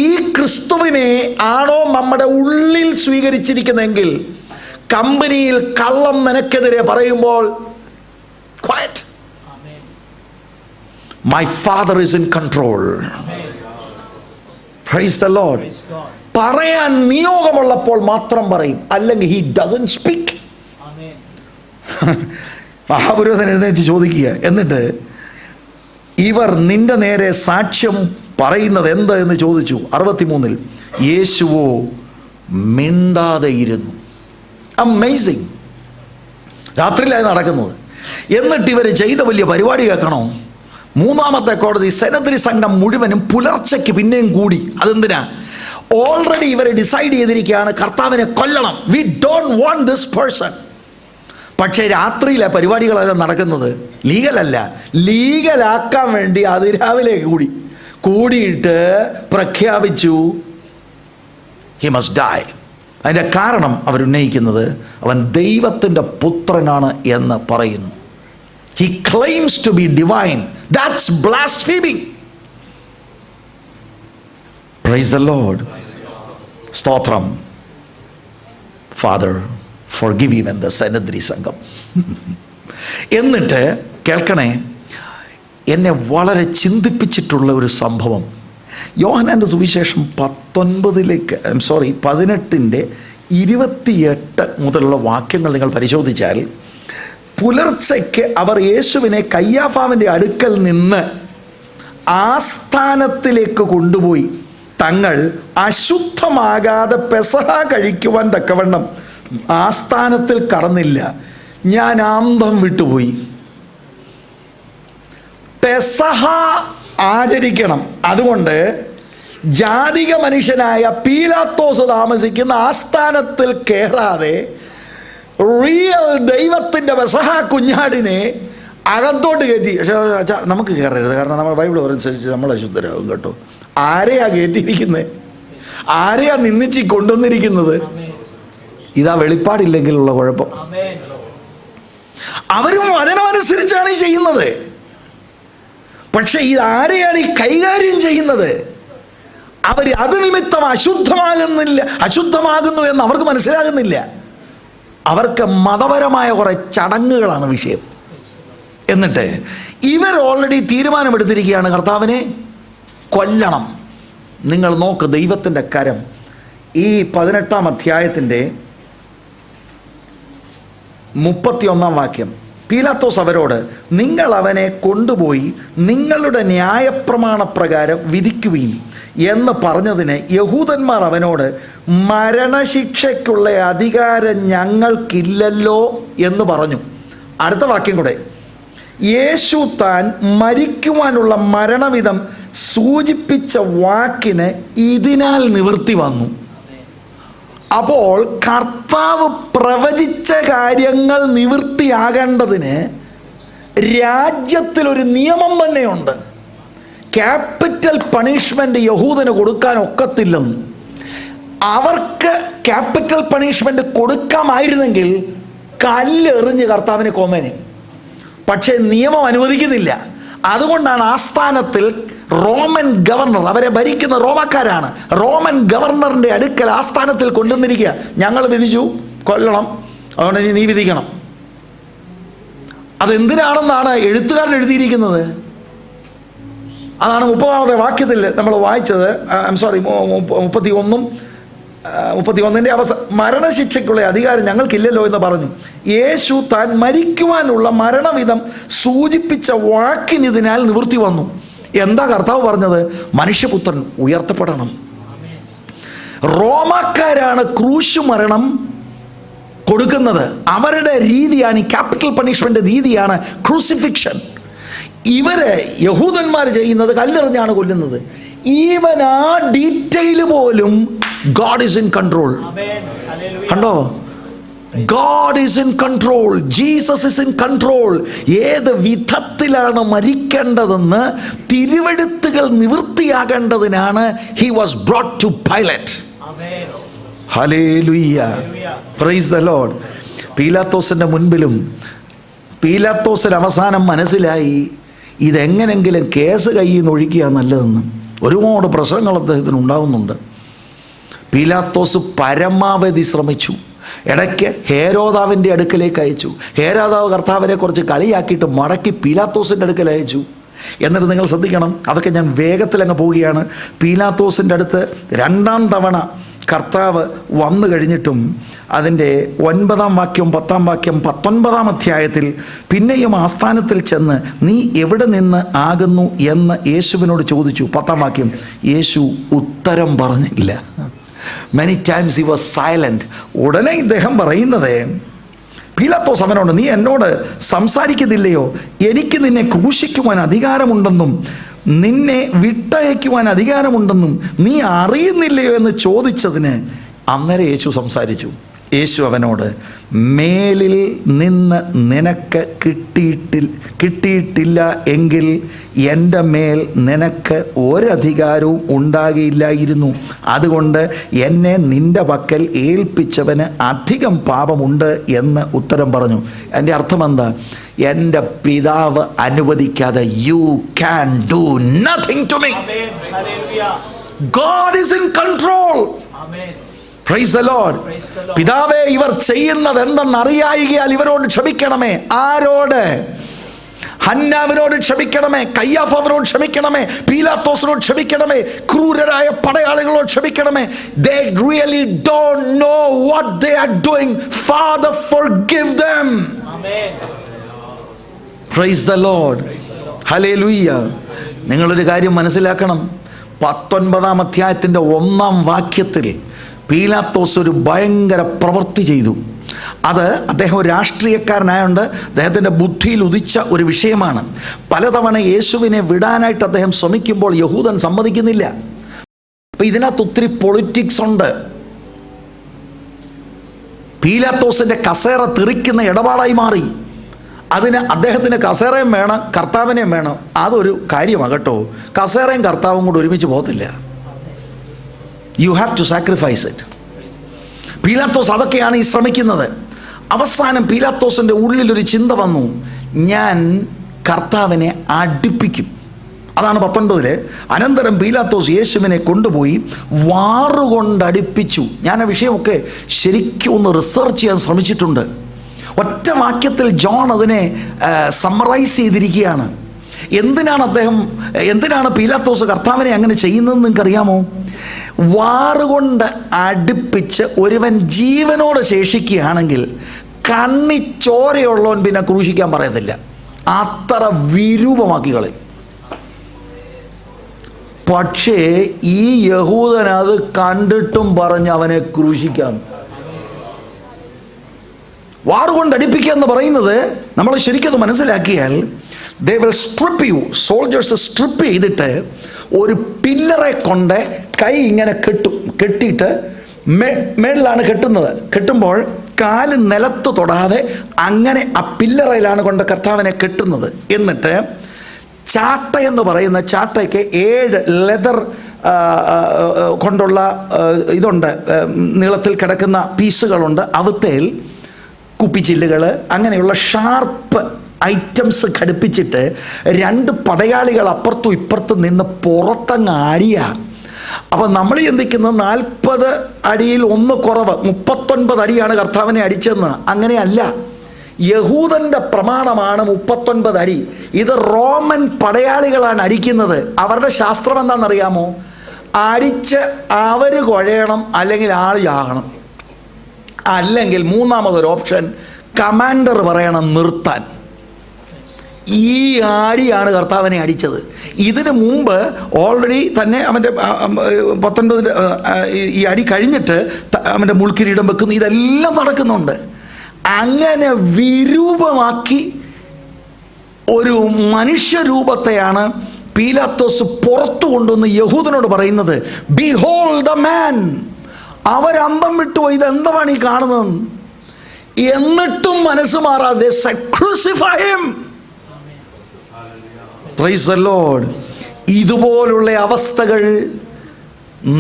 Speaker 1: ഈ ക്രിസ്തുവിനെ ആണോ നമ്മുടെ ഉള്ളിൽ സ്വീകരിച്ചിരിക്കുന്നെങ്കിൽ കമ്പനിയിൽ കള്ളം നിനക്കെതിരെ പറയുമ്പോൾ quiet. My father is in control. Praise the Lord. പറയാൻ നിയോഗമുള്ളപ്പോൾ മാത്രം പറയും, അല്ലെങ്കിൽ he doesn't speak. മഹാപുരോഹിതൻ എഴുന്നേറ്റ് ചോദിക്കുക, എന്നിട്ട് ഇവർ നിന്റെ നേരെ സാക്ഷ്യം പറയുന്നത് എന്ത് എന്ന് ചോദിച്ചു. 63-ൽ യേശുവോ മിണ്ടാതെയിരുന്നു. അമേസിങ്. രാത്രിയിലായി നടക്കുന്നത്. എന്നിട്ട് ഇവർ ചെയ്ത വലിയ പരിപാടി കേൾക്കണോ? 3-ാമത്തെ കോടതി സെനദ്രി സംഘം മുഴുവനും പുലർച്ചയ്ക്ക് പിന്നെയും കൂടി. അതെന്തിനാ? ഓൾറെഡി ഇവർ ഡിസൈഡ് ചെയ്തിരിക്കുകയാണ് കർത്താവിനെ കൊല്ലണം. We don't want this person. പക്ഷേ രാത്രിയിലെ പരിപാടികളെല്ലാം നടക്കുന്നത് ലീഗലല്ല. ലീഗലാക്കാൻ വേണ്ടി അതിരാവിലെ കൂടിയിട്ട് പ്രഖ്യാപിച്ചു ഹി മസ്റ്റ് ഡൈ. അതിൻ്റെ കാരണം അവരുന്നയിക്കുന്നത് അവൻ ദൈവത്തിൻ്റെ പുത്രനാണ് എന്ന് പറയുന്നു. He claims to be divine. That's blaspheming. Praise the Lord. സ്തോത്രം. ഫാദർ ഫോർഗിവ് ഹിം എന്ന സെനദ്രി സംഘം. എന്നിട്ട് കേൾക്കണേ, എന്നെ വളരെ ചിന്തിപ്പിച്ചിട്ടുള്ള ഒരു സംഭവം. യോഹന്നാൻ്റെ സുവിശേഷം 18:28 മുതലുള്ള വാക്യങ്ങൾ നിങ്ങൾ പരിശോധിച്ചാൽ, പുലർച്ചയ്ക്ക് അവർ യേശുവിനെ കയ്യാഫാവിൻ്റെ അടുക്കൽ നിന്ന് ആസ്ഥാനത്തിലേക്ക് കൊണ്ടുപോയി തങ്ങൾ അശുദ്ധമാകാതെ പെസഹ കഴിക്കുവാൻ തക്കവണ്ണം ആസ്ഥാനത്തിൽ കടന്നില്ല. ഞാൻ ആന്തം വിട്ടുപോയി. പെസഹ ആചരിക്കണം. അതുകൊണ്ട് ജാതിക മനുഷ്യനായ പീലാത്തോസ് താമസിക്കുന്ന ആസ്ഥാനത്തിൽ കയറാതെ റിയൽ ദൈവത്തിൻ്റെ പെസഹ കുഞ്ഞാടിനെ അകത്തോട്ട് കയറ്റി. പക്ഷേ നമുക്ക് കയറരുത്, കാരണം നമ്മൾ ബൈബിൾ അനുസരിച്ച് നമ്മൾ അശുദ്ധരാകും കേട്ടോ. ആരെയാ കയറ്റിയിരിക്കുന്നത്? ആരെയാ നിന്നിച്ച് കൊണ്ടുവന്നിരിക്കുന്നത്? ഇതാ വെളിപ്പാടില്ലെങ്കിലുള്ള കുഴപ്പം. അവരും വചനമനുസരിച്ചാണ് ഈ ചെയ്യുന്നത്. പക്ഷെ ഇതാരെയാണ് ഈ കൈകാര്യം ചെയ്യുന്നത്? അവർ അത് നിമിത്തം അശുദ്ധമാകുന്നു എന്ന് അവർക്ക് മനസ്സിലാകുന്നില്ല. അവർക്ക് മതപരമായ കുറെ ചടങ്ങുകളാണ് വിഷയം. എന്നിട്ട് ഇവർ ഓൾറെഡി തീരുമാനമെടുത്തിരിക്കുകയാണ് കർത്താവിനെ കൊല്ലണം. നിങ്ങൾ നോക്ക്, ദൈവത്തിൻ്റെ കരം. ഈ 18-ാം അധ്യായത്തിൻ്റെ 31-ാം വാക്യം, പീലാത്തോസ് അവരോട്, നിങ്ങൾ അവനെ കൊണ്ടുപോയി നിങ്ങളുടെ ന്യായപ്രമാണപ്രകാരം വിധിക്കുവീൻ എന്ന് പറഞ്ഞതിന് യഹൂദന്മാർ അവനോട്, മരണശിക്ഷയ്ക്കുള്ള അധികാരം ഞങ്ങൾക്കില്ലല്ലോ എന്ന് പറഞ്ഞു. അടുത്ത വാക്യം കൂടെ, യേശു താൻ മരിക്കുവാനുള്ള മരണവിധം സൂചിപ്പിച്ച വാക്കിന് ഇതിനാൽ നിവൃത്തി വന്നു. അപ്പോൾ കർത്താവ് പ്രവചിച്ച കാര്യങ്ങൾ നിവൃത്തിയാകേണ്ടതിന് രാജ്യത്തിലൊരു നിയമം തന്നെയുണ്ട്. ക്യാപിറ്റൽ പണിഷ്മെന്റ് യഹൂദന് കൊടുക്കാൻ ഒക്കത്തില്ലെന്നും, അവർക്ക് ക്യാപിറ്റൽ പണിഷ്മെന്റ് കൊടുക്കാമായിരുന്നെങ്കിൽ കല്ലെറിഞ്ഞ് കർത്താവിനെ കൊന്നേനെ. പക്ഷേ നിയമം അനുവദിക്കുന്നില്ല. അതുകൊണ്ടാണ് ആസ്ഥാനത്തിൽ റോമൻ ഗവർണർ, അവരെ ഭരിക്കുന്ന റോമക്കാരാണ്, റോമൻ ഗവർണറിന്റെ അടുക്കൽ ആസ്ഥാനത്തിൽ കൊണ്ടുവന്നിരിക്കുക. ഞങ്ങൾ വിധിച്ചു കൊല്ലണം, അതുകൊണ്ട് ഇനി നീ വിധിക്കണം. അതെന്തിനാണെന്നാണ് എഴുത്തുകാരൻ എഴുതിയിരിക്കുന്നത്. അതാണ് 30-ാമത്തെ വാക്യത്തിൽ നമ്മൾ വായിച്ചത്. 31-ന്റെ മരണശിക്ഷയ്ക്കുള്ള അധികാരം ഞങ്ങൾക്കില്ലല്ലോ എന്ന് പറഞ്ഞു. യേശു താൻ മരിക്കുവാനുള്ള മരണവിധം സൂചിപ്പിച്ച വാക്കിനിതിനാൽ നിവൃത്തി വന്നു. എന്താ കർത്താവ് പറഞ്ഞത്? മനുഷ്യപുത്രൻ ഉയർത്തപ്പെടണം. റോമാക്കാരാണ് ക്രൂശ് മരണം കൊടുക്കുന്നത്. അവരുടെ രീതിയാണ് ഈ ക്യാപിറ്റൽ പണിഷ്മെന്റ് രീതിയാണ് ക്രൂസിഫിക്ഷൻ. ഇവര് യഹൂദന്മാർ ചെയ്യുന്നത് കല്ലെറിഞ്ഞാണ് കൊല്ലുന്നത്. ഈവൻ ആ ഡീറ്റെയിൽ പോലും ഗോഡ് ഈസ് ഇൻ കൺട്രോൾ. കണ്ടോ? God is in control. Jesus is in control. ഏത് വിധത്തിലാണ് മരിക്കേണ്ടതെന്ന് തിരുവെഴുത്തുകൾ നിവൃത്തിയാകേണ്ടതിനാണ് he was brought to Pilate. Hallelujah. Praise the Lord. പീലാത്തോസിന്റെ മുൻപിലും പീലാത്തോസിന് അവസാനം മനസ്സിലായി ഇതെങ്ങനെങ്കിലും കേസ് കയ്യിൽ നിന്ന് ഒഴിക്കുക നല്ലതെന്ന്. ഒരുപാട് പ്രശ്നങ്ങൾ അദ്ദേഹത്തിന് ഉണ്ടാകുന്നുണ്ട്. പീലാത്തോസ് പരമാവധി ശ്രമിച്ചു. ഇടയ്ക്ക് ഹേരോദാവിൻ്റെ അടുക്കലേക്ക് അയച്ചു. ഹേരോദാവ് കർത്താവിനെ കുറച്ച് കളിയാക്കിയിട്ട് മടക്കി പീലാത്തോസിൻ്റെ അടുക്കൽ അയച്ചു. എന്നിട്ട് നിങ്ങൾ ശ്രദ്ധിക്കണം, അതൊക്കെ ഞാൻ വേഗത്തിലങ്ങ് പോവുകയാണ്. പീലാത്തോസിൻ്റെ അടുത്ത് 2-ാം തവണ കർത്താവ് വന്നു കഴിഞ്ഞിട്ടും അതിൻ്റെ 9-ാം വാക്യം 10-ാം വാക്യം 19-ാം അധ്യായത്തിൽ പിന്നെയും ആസ്ഥാനത്തിൽ ചെന്ന് നീ എവിടെ നിന്ന് ആകുന്നു എന്ന് യേശുവിനോട് ചോദിച്ചു. 10-ാം വാക്യം, യേശു ഉത്തരം പറഞ്ഞില്ല. Many times he was silent. ഉടനെ ഇദ്ദേഹം പറയുന്നത്, പീലാത്തോസ് അവനോട്, നീ എന്നോട് സംസാരിക്കുന്നില്ലയോ? എനിക്ക് നിന്നെ ക്രൂശിക്കുവാൻ അധികാരമുണ്ടെന്നും നിന്നെ വിട്ടയക്കുവാൻ അധികാരമുണ്ടെന്നും നീ അറിയുന്നില്ലയോ എന്ന് ചോദിച്ചതിന് അന്നേരം യേശു സംസാരിച്ചു. യേശു അവനോട്, മേലിൽ നിന്ന് നിനക്ക് കിട്ടിയിട്ടില്ല എങ്കിൽ എൻ്റെ മേൽ നിനക്ക് ഒരധികാരവും ഉണ്ടാകില്ലായിരുന്നു. അതുകൊണ്ട് എന്നെ നിൻ്റെ പക്കൽ ഏൽപ്പിച്ചവന് അധികം പാപമുണ്ട് എന്ന് ഉത്തരം പറഞ്ഞു. എൻ്റെ അർത്ഥം എന്താ? എൻ്റെ പിതാവ് അനുവദിക്കാതെ you can do nothing to me. God is in control. Praise the Lord. പിതാവേ, ഇവർ ചെയ്യുന്നത് എന്തെന്നറിയായികയാൽ ഇവരോട് ക്ഷമിക്കണമേ. ആരോട്? ഹന്നാവിനോട് ക്ഷമിക്കണമേ, കയ്യാഫാവിനോട് ക്ഷമിക്കണമേ, പീലാത്തോസിനോട് ക്ഷമിക്കണമേ, ക്രൂരരായ പടയാളികളോട് ക്ഷമിക്കണമേ. They really don't know what they are doing. Father, forgive them. Amen. Praise the Lord. Hallelujah. നിങ്ങളൊരു കാര്യം മനസ്സിലാക്കണം. 19-ാം അധ്യായത്തിൻ്റെ 1-ാം വാക്യത്തിൽ പീലാത്തോസ് ഒരു ഭയങ്കര പ്രവൃത്തി ചെയ്തു. അത് അദ്ദേഹം ഒരു രാഷ്ട്രീയക്കാരനായതുകൊണ്ട് അദ്ദേഹത്തിൻ്റെ ബുദ്ധിയിൽ ഉദിച്ച ഒരു വിഷയമാണ്. പലതവണ യേശുവിനെ വിടാനായിട്ട് അദ്ദേഹം ശ്രമിക്കുമ്പോൾ യഹൂദൻ സമ്മതിക്കുന്നില്ല. അപ്പം ഇതിനകത്ത് ഒത്തിരി പൊളിറ്റിക്സ് ഉണ്ട്. പീലാത്തോസിൻ്റെ കസേര തെറിക്കുന്ന ഇടപാടായി മാറി. അതിന് അദ്ദേഹത്തിന് കസേരയും വേണം, കർത്താവിനെയും വേണം. അതൊരു കാര്യമാണ് കേട്ടോ. കസേരയും കർത്താവും കൂടെ ഒരുമിച്ച് പോകത്തില്ല. You have to sacrifice it. പീലാത്തോസ് അതൊക്കെയാണ് ഈ ശ്രമിക്കുന്നത്. അവസാനം പീലാത്തോസിൻ്റെ ഉള്ളിലൊരു ചിന്ത വന്നു, ഞാൻ കർത്താവിനെ അടുപ്പിക്കും. അതാണ് 19-ല്. അനന്തരം പീലാത്തോസ് യേശുവിനെ കൊണ്ടുപോയി വാറുകൊണ്ടടിപ്പിച്ചു. ഞാൻ ആ വിഷയമൊക്കെ ശരിക്കും ഒന്ന് റിസർച്ച് ചെയ്യാൻ ശ്രമിച്ചിട്ടുണ്ട്. ഒറ്റ വാക്യത്തിൽ ജോൺ അതിനെ സമ്മറൈസ് ചെയ്തിരിക്കുകയാണ്. എന്തിനാണ് പീലാത്തോസ് കർത്താവിനെ അങ്ങനെ ചെയ്യുന്നതെന്ന് നിങ്ങൾക്കറിയാമോ? വാറുകൊണ്ട് അടുപ്പിച്ച് ഒരുവൻ ജീവനോട് ശേഷിക്കുകയാണെങ്കിൽ കണ്ണിച്ചോരയുള്ളവൻ പിന്നെ ക്രൂശിക്കാൻ പറയത്തില്ല. അത്ര വിരൂപമാക്കി കളയും. പക്ഷേ ഈ യഹൂദൻ അത് കണ്ടിട്ടും പറഞ്ഞ് അവനെ ക്രൂശിക്കാം. വാറുകൊണ്ട് അടിപ്പിക്കുക എന്ന് പറയുന്നത് നമ്മൾ ശരിക്കും മനസ്സിലാക്കിയാൽ, they will strip you. Soldiers strip ചെയ്തിട്ട് ഒരു പില്ലറെ കൊണ്ട് കൈ ഇങ്ങനെ കെട്ടിയിട്ട് മേളിലാണ് കെട്ടുന്നത്. കെട്ടുമ്പോൾ കാല് നിലത്ത് തൊടാതെ അങ്ങനെ ആ പില്ലറയിലാണ് കൊണ്ട് കർത്താവിനെ കെട്ടുന്നത്. എന്നിട്ട് ചാട്ട എന്ന് പറയുന്ന ചാട്ടയ്ക്ക് 7 ലെതർ കൊണ്ടുള്ള ഇതുണ്ട്, നീളത്തിൽ കിടക്കുന്ന പീസുകളുണ്ട്. അവത്തേൽ കുപ്പിച്ചില്ലുകൾ അങ്ങനെയുള്ള ഷാർപ്പ് ഐറ്റംസ് ഘടിപ്പിച്ചിട്ട് 2 പടയാളികൾ അപ്പുറത്തും ഇപ്പുറത്തും നിന്ന് പുറത്തങ്ങ് ആടിയ. അപ്പം നമ്മൾ ചിന്തിക്കുന്നത് 40 അടിയിൽ 1 കുറവ്, 39 അടിയാണ് കർത്താവിനെ അടിച്ചെന്ന്. അങ്ങനെയല്ല, യഹൂദൻ്റെ പ്രമാണമാണ് 39 അടി. ഇത് റോമൻ പടയാളികളാണ് അടിക്കുന്നത്. അവരുടെ ശാസ്ത്രം എന്താണെന്നറിയാമോ? അടിച്ച് അവർ കുഴയണം, അല്ലെങ്കിൽ ആൾ ചാകണം. അല്ലെങ്കിൽ മൂന്നാമതൊരു ഓപ്ഷൻ, കമാൻഡർ പറയണം നിർത്താൻ. ഈ ആടിയാണ് കർത്താവിനെ അടിച്ചത്. ഇതിനു മുമ്പ് ഓൾറെഡി തന്നെ അവൻ്റെ 19 ഈ അടി കഴിഞ്ഞിട്ട് അവൻ്റെ മുൾക്കിരീടം വെക്കുന്നു. ഇതെല്ലാം നടക്കുന്നുണ്ട്. അങ്ങനെ വിരൂപമാക്കി ഒരു മനുഷ്യരൂപത്തെയാണ് പീലാത്തോസ് പുറത്തു കൊണ്ടുവന്ന് യഹൂദനോട് പറയുന്നത്, ബിഹോൾഡ് ദ മാൻ. അവരന്തം വിട്ടുപോയി, ഇതെന്താണ് ഈ കാണുന്നത്? എന്നിട്ടും മനസ്സ് മാറാതെ crucify him. Price the Lord. ഇതുപോലുള്ള അവസ്ഥകൾ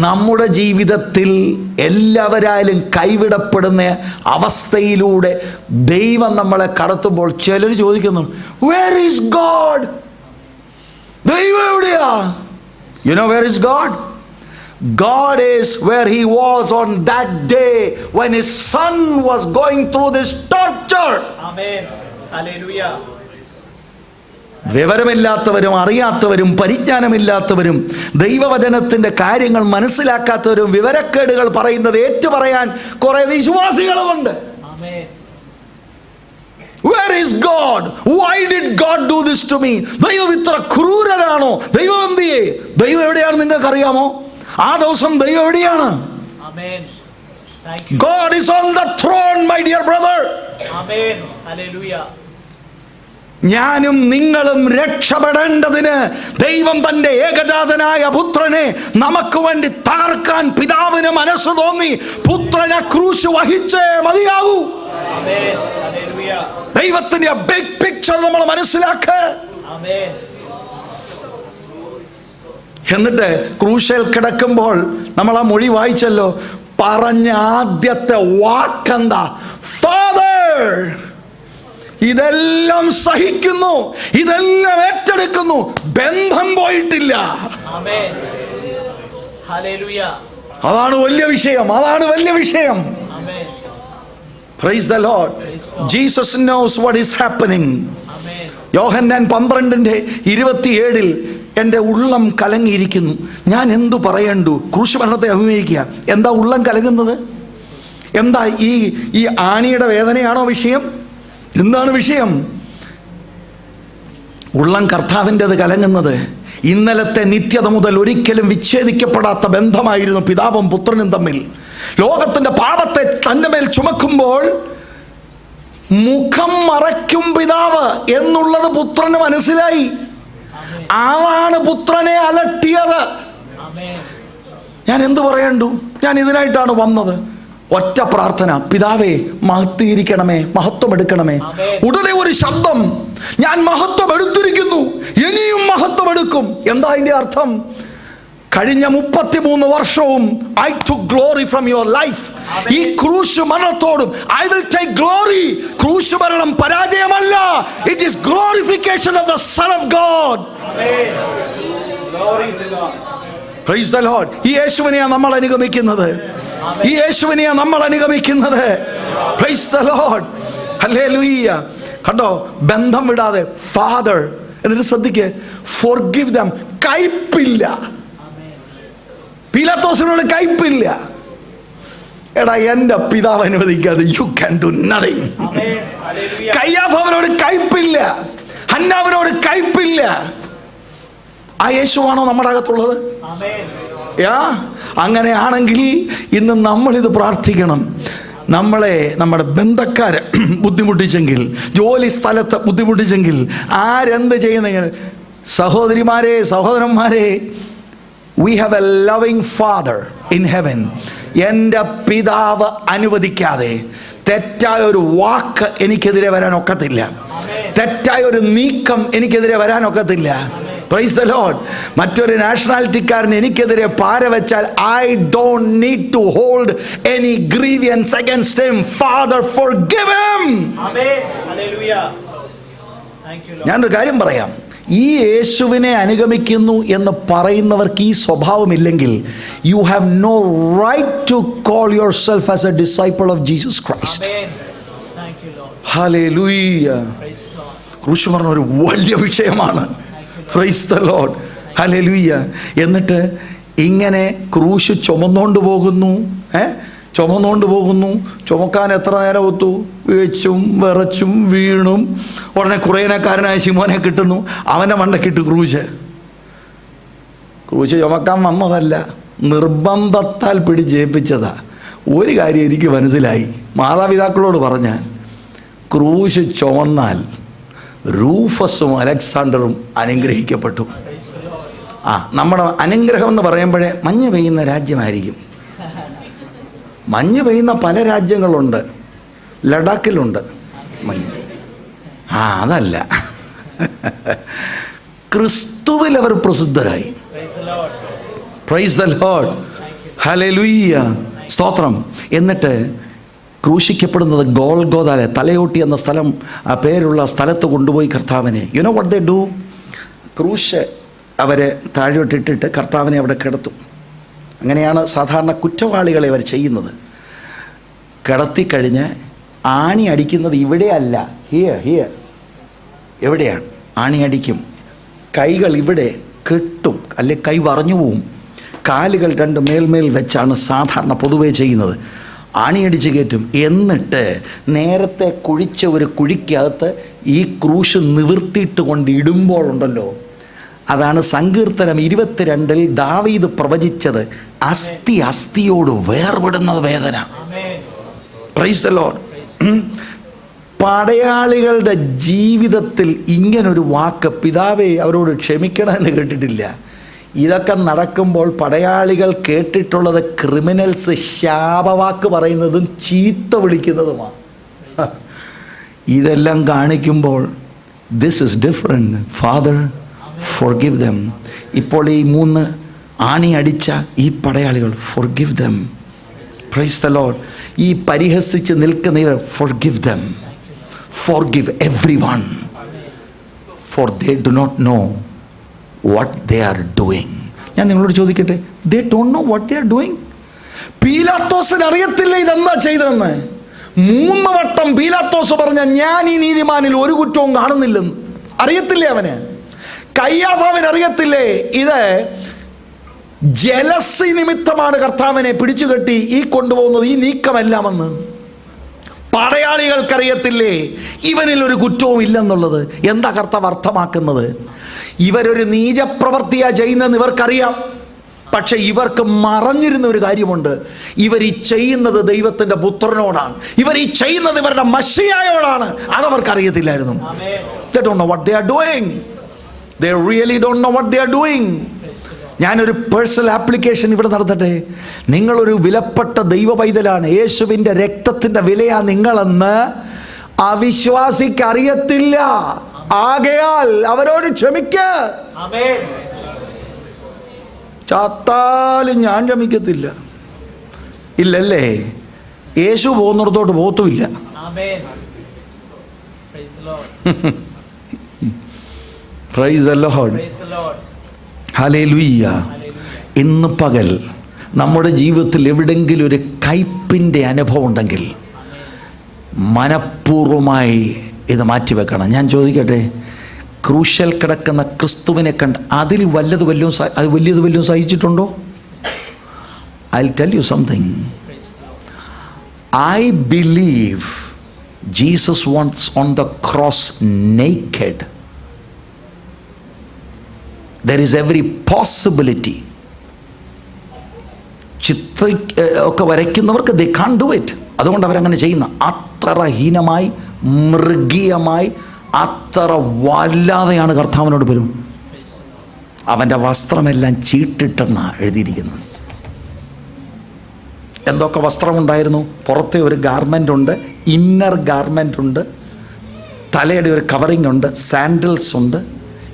Speaker 1: നമ്മുടെ ജീവിതത്തിൽ എല്ലാവരാലും കൈവിടപ്പെടുന്ന അവസ്ഥയിലൂടെ ദൈവം നമ്മളെ കടത്തുമ്പോൾ ചിലർ ചോദിക്കുന്നു, വേർ ഈസ് ഗോഡ്? ദൈവം എവിടെയാ? You know where is God? God is where he was on that day when his son was going through this torture. Amen. Hallelujah. വിവരമില്ലാത്തവരും അറിയാത്തവരും പരിജ്ഞാനമില്ലാത്തവരും ദൈവവചനത്തിൻ്റെ കാര്യങ്ങൾ മനസ്സിലാക്കാത്തവരും വിവരക്കേടുകൾ പറയുന്നത് ഏറ്റുപറയാൻ കുറെ വിശ്വാസികളുമുണ്ട്. Where is God? Why did God do this to me? ദൈവം ഇത്ര ക്രൂരനാണോ? ദൈവം എന്തിയേ? ദൈവം എവിടെയാണ് നിങ്ങൾക്ക് അറിയാമോ? ആ ദിവസം ദൈവം എവിടെയാണ്? God is on the throne, my dear brother. Amen. Hallelujah. ഞാനും നിങ്ങളും രക്ഷപ്പെടേണ്ടതിന് ദൈവം തൻ്റെ ഏകജാതനായ പുത്രനെ നമുക്ക് വേണ്ടി തകർക്കാൻ പിതാവിന് മനസ്സ് തോന്നി. പുത്രനെ ക്രൂശ് വഹിച്ചേ മതിയാവൂ. ദൈവത്തിന്റെ ബിഗ് പിക്ചർ നമ്മൾ മനസ്സിലാക്കുക. എന്നിട്ട് ക്രൂശിൽ കിടക്കുമ്പോൾ നമ്മൾ ആ മൊഴി വായിച്ചല്ലോ. പറഞ്ഞ ആദ്യത്തെ വാക്കെന്താ? ഫാദർ. ഇതെല്ലാം സഹിക്കുന്നു, ഇതെല്ലാം ഏറ്റെടുക്കുന്നു. ബന്ധം പോയിട്ടില്ല. അതാണ് വലിയ വിഷയം, അതാണ് വലിയ വിഷയം. Praise the Lord. Jesus knows what is happening. യോഹന്നാൻ 12:27 എൻ്റെ ഉള്ളം കലങ്ങിയിരിക്കുന്നു. ഞാൻ എന്തു പറയണ്ടു? ക്രൂശ് മരണത്തെ അഭിമുഖീകരിക്കുക. എന്താ ഉള്ളം കലങ്ങുന്നത്? എന്താ ഈ ആണിയുടെ വേദനയാണോ വിഷയം? എന്താണ് വിഷയം? ഉള്ളം കർത്താവിൻ്റെത് കലങ്ങുന്നത്. ഇന്നലത്തെ നിത്യത മുതൽ ഒരിക്കലും വിച്ഛേദിക്കപ്പെടാത്ത ബന്ധമായിരുന്നു പിതാവും പുത്രനും തമ്മിൽ. ലോകത്തിൻ്റെ പാപത്തെ തൻ്റെ മേൽ ചുമക്കുമ്പോൾ മുഖം മറയ്ക്കും പിതാവ് എന്നുള്ളത് പുത്രന് മനസ്സിലായി. ആളാണ് പുത്രനെ അലട്ടിയത്. ഞാൻ എന്തു പറയണ്ടു? ഞാൻ ഇതിനായിട്ടാണ് വന്നത്. ഒറ്റ പ്രാർത്ഥന, പിതാവേ മഹത്വീകരിക്കണമേ, മഹത്വം എടുക്കണമേ. ഉടനെ ഒരു ശബ്ദം, ഞാൻ മഹത്വം എടുത്തിരിക്കുന്നു, ഇനിയും മഹത്വം എടുക്കും. എന്താ അതിൻ്റെ അർത്ഥം? കഴിഞ്ഞ 33 വർഷവും I took glory from your life. ഈ ക്രൂശ് മരണത്തോടും I will take glory. ക്രൂശ് മരണം പരാജയമല്ല, it is glorification of the Son of God. Glory to God. Praise the Lord. ഈ യേശുവിനെയാണ് നമ്മൾ അനുഗമിക്കുന്നത്. ഈ യേശുവിനെയാണ് നമ്മൾ അനുഗമിക്കുന്നത്. Praise the Lord. Hallelujah. കണ്ടോ, ബന്ധം വിടാതെ ഫാദർ. എന്നിട്ട് ശ്രദ്ധിക്ക്, forgive them. കയ്പില്ല. പീലാത്തോസിനോട് കയ്പില്ല. എടാ, എൻ്റെ പിതാവ് അനുവദിക്കാതെ you can do nothing. കയ്യാഫവനോട് കയ്പില്ല, ഹന്നാവിനോട് കയ്പില്ല. ആ യേശുവാണോ നമ്മുടെ അകത്തുള്ളത്? അങ്ങനെയാണെങ്കിൽ ഇന്ന് നമ്മളിത് പ്രാർത്ഥിക്കണം. നമ്മളെ നമ്മുടെ ബന്ധക്കാരെ ബുദ്ധിമുട്ടിച്ചെങ്കിൽ, ജോലി സ്ഥലത്ത് ബുദ്ധിമുട്ടിച്ചെങ്കിൽ, ആരെന്ത് ചെയ്യുന്നെങ്കിൽ, സഹോദരിമാരെ സഹോദരന്മാരെ, we have a loving father in heaven. എൻ്റെ പിതാവ് അനുവദിക്കാതെ തെറ്റായ ഒരു വാക്ക് എനിക്കെതിരെ വരാൻ ഒക്കത്തില്ല. തെറ്റായ ഒരു നീക്കം എനിക്കെതിരെ വരാനൊക്കത്തില്ല. Price the Lord. മറ്റൊരു നാഷണാലിറ്റിക്കാരൻ എനിക്കെതിരെ പാര വെച്ചാൽ I don't need to hold any grievance against him. Father forgive him. ഞാനൊരു കാര്യം പറയാം, ഈ യേശുവിനെ അനുഗമിക്കുന്നു എന്ന് പറയുന്നവർക്ക് ഈ സ്വഭാവമില്ലെങ്കിൽ you have no right to call yourself as a disciple of Jesus Christ. Hallelujah. ക്രൂശുമരണം ഒരു വലിയ വിഷയമാണ്. Praise the Lord. ഹല്ലേലൂയ. എന്നിട്ട് ഇങ്ങനെ ക്രൂശ് ചുമന്നുകൊണ്ട് പോകുന്നു. ചുമന്നുകൊണ്ട് പോകുന്നു. ചുമക്കാൻ എത്ര നേരം ഒത്തു? വീഴ്ചും വിറച്ചും വീണും. ഉടനെ കുറേനക്കാരനായ ശിമോനെ കിട്ടുന്നു. അവൻ്റെ മണ്ടക്കിട്ട് ക്രൂശ് ചുമക്കാൻ വന്നതല്ല, നിർബന്ധത്താൽ പിടിച്ചേൽപ്പിച്ചതാ. ഒരു കാര്യം എനിക്ക് മനസ്സിലായി. മാതാപിതാക്കളോട് പറഞ്ഞ ക്രൂശ് ചുമന്നാൽ റൂഫസും അലക്സാണ്ടറും അനുഗ്രഹിക്കപ്പെട്ടു. നമ്മുടെ അനുഗ്രഹം എന്ന് പറയുമ്പോഴേ മഞ്ഞ് പെയ്യുന്ന രാജ്യമായിരിക്കും. മഞ്ഞ് പെയ്യുന്ന പല രാജ്യങ്ങളുണ്ട്. ലഡാക്കിലുണ്ട് മഞ്ഞ്. അതല്ല, ക്രിസ്തുവിൽ അവർ പ്രസിദ്ധരായി. Praise the Lord. ഹല്ലേലൂയ. സ്തോത്രം. എന്നിട്ട് ക്രൂശിക്കപ്പെടുന്നത് ഗോൽഗോഥ, തലയോട്ടി എന്ന സ്ഥലം, ആ പേരുള്ള സ്ഥലത്ത് കൊണ്ടുപോയി കർത്താവിനെ, you know what they do? ക്രൂശ് അവരെ താഴോട്ടിട്ടിട്ട് കർത്താവിനെ അവിടെ കിടത്തും. അങ്ങനെയാണ് സാധാരണ കുറ്റവാളികളെ അവർ ചെയ്യുന്നത്. കിടത്തിക്കഴിഞ്ഞ് ആണി അടിക്കുന്നത് ഇവിടെയല്ല, ഹിയർ എവിടെയാണ് ആണി അടിക്കും? കൈകൾ ഇവിടെ കെട്ടും, അല്ലെ കൈ വറഞ്ഞു പോവും. കാലുകൾ രണ്ട് മേൽമേൽ വെച്ചാണ് സാധാരണ പൊതുവേ ചെയ്യുന്നത്. ആണിയടിച്ച് കയറ്റും. എന്നിട്ട് നേരത്തെ കുഴിച്ച ഒരു കുഴിക്കകത്ത് ഈ ക്രൂശ് നിവർത്തിയിട്ട് കൊണ്ട് ഇടുമ്പോഴുണ്ടല്ലോ, അതാണ് സങ്കീർത്തനം 22 ദാവീദ് പ്രവചിച്ചത്, അസ്ഥി അസ്ഥിയോട് വേർപെടുന്നത് വേദന. Price the Lord. പടയാളികളുടെ ജീവിതത്തിൽ ഇങ്ങനൊരു വാക്ക് പിതാവേ അവരോട് ക്ഷമിക്കണമെന്ന് കേട്ടിട്ടില്ല. ഇതൊക്കെ നടക്കുമ്പോൾ പടയാളികൾ കേട്ടിട്ടുള്ളത് ക്രിമിനൽസ് ശാപവാക്ക് പറയുന്നതും ചീത്ത വിളിക്കുന്നതുമാണ്. ഇതെല്ലാം കാണിക്കുമ്പോൾ this is different. Father forgive them. ഇപ്പോൾ ഈ 3 ആണി അടിച്ച ഈ പടയാളികൾ forgive them. Praise the Lord. ഈ പരിഹസിച്ച് നിൽക്കുന്നവർ forgive them. Forgive everyone, for they do not know what they are doing. ഞാൻ നിങ്ങളോട് ചോദിക്കട്ടെ, they don't know what they are doing. പീലാത്തോസിന് അറിയത്തില്ല ഇതെന്താ ചെയ്തതെന്ന്. 3 വട്ടം പീലാത്തോസ് പറഞ്ഞ ഞാൻ ഈ നീതിമാനിൽ ഒരു കുറ്റവും കാണുന്നില്ലെന്ന്. അറിയത്തില്ലേ അവന്? കയ്യാഫാവിന് അറിയത്തില്ലേ ഇത് ജലസി നിമിത്തമാണ് കർത്താവിനെ പിടിച്ചുകെട്ടി ഈ കൊണ്ടുപോകുന്നത്, ഈ നീക്കമെല്ലാമെന്ന്? പടയാളികൾക്കറിയത്തില്ലേ ഇവനിൽ ഒരു കുറ്റവും ഇല്ലെന്നുള്ളത്? എന്താ കർത്താവ് അർത്ഥമാക്കുന്നത്? ഇവരൊരു നീചപ്രവൃത്തിയാ ചെയ്യുന്നതെന്ന് ഇവർക്കറിയാം. പക്ഷെ ഇവർക്ക് മറഞ്ഞിരുന്ന ഒരു കാര്യമുണ്ട്. ഇവർ ഈ ചെയ്യുന്നത് ദൈവത്തിൻ്റെ പുത്രനോടാണ്, ഇവർ ഈ ചെയ്യുന്നത് ഇവരുടെ മശിയായോടാണ്. അതവർക്കറിയത്തില്ലായിരുന്നു. They don't know what they are doing. They really don't know what they are doing. ഞാനൊരു പേഴ്സണൽ ആപ്ലിക്കേഷൻ ഇവിടെ നടത്തട്ടെ. നിങ്ങളൊരു വിലപ്പെട്ട ദൈവ പൈതലാണ്. യേശുവിൻ്റെ രക്തത്തിൻ്റെ വിലയാ നിങ്ങളെന്ന് അവിശ്വാസിക്ക് അറിയത്തില്ല. ആകയാൽ അവരോട് ക്ഷമിക്ക. ചത്താലും ഞാൻ ക്ഷമിക്കത്തില്ല. ഇല്ലല്ലേ? യേശു പോകുന്നിടത്തോട്ട് പോത്തുമില്ല. Praise the Lord. ഹല്ലേലൂയ. ഇന്ന് പകൽ നമ്മുടെ ജീവിതത്തിൽ എവിടെങ്കിലും ഒരു കയ്പിൻ്റെ അനുഭവം ഉണ്ടെങ്കിൽ മനഃപൂർവ്വമായി ഇത് മാറ്റിവെക്കണം. ഞാൻ ചോദിക്കട്ടെ, ക്രൂശൽ കിടക്കുന്ന ക്രിസ്തുവിനെ കണ്ട് അതിൽ വലിയത് വല്ലതും സഹിച്ചിട്ടുണ്ടോ? I'll tell you something. I believe Jesus was on the cross naked. There is every possibility. ഒക്കെ വരയ്ക്കുന്നവർക്ക് they can't do it. അതുകൊണ്ട് അവരങ്ങനെ ചെയ്യുന്ന അത്ര ഹീനമായി, മൃഗീയമായി, അത്ര വല്ലാതെയാണ് കർത്താവിനോട് പോലും. അവൻ്റെ വസ്ത്രമെല്ലാം ചീട്ടിട്ടെന്നാണ് എഴുതിയിരിക്കുന്നത്. എന്തൊക്കെ വസ്ത്രമുണ്ടായിരുന്നു? പുറത്തെ ഒരു ഗാർമെൻ്റ് ഉണ്ട്, ഇന്നർ ഗാർമെൻ്റ് ഉണ്ട്, തലയുടെ ഒരു കവറിങ് ഉണ്ട്, സാൻഡൽസ് ഉണ്ട്,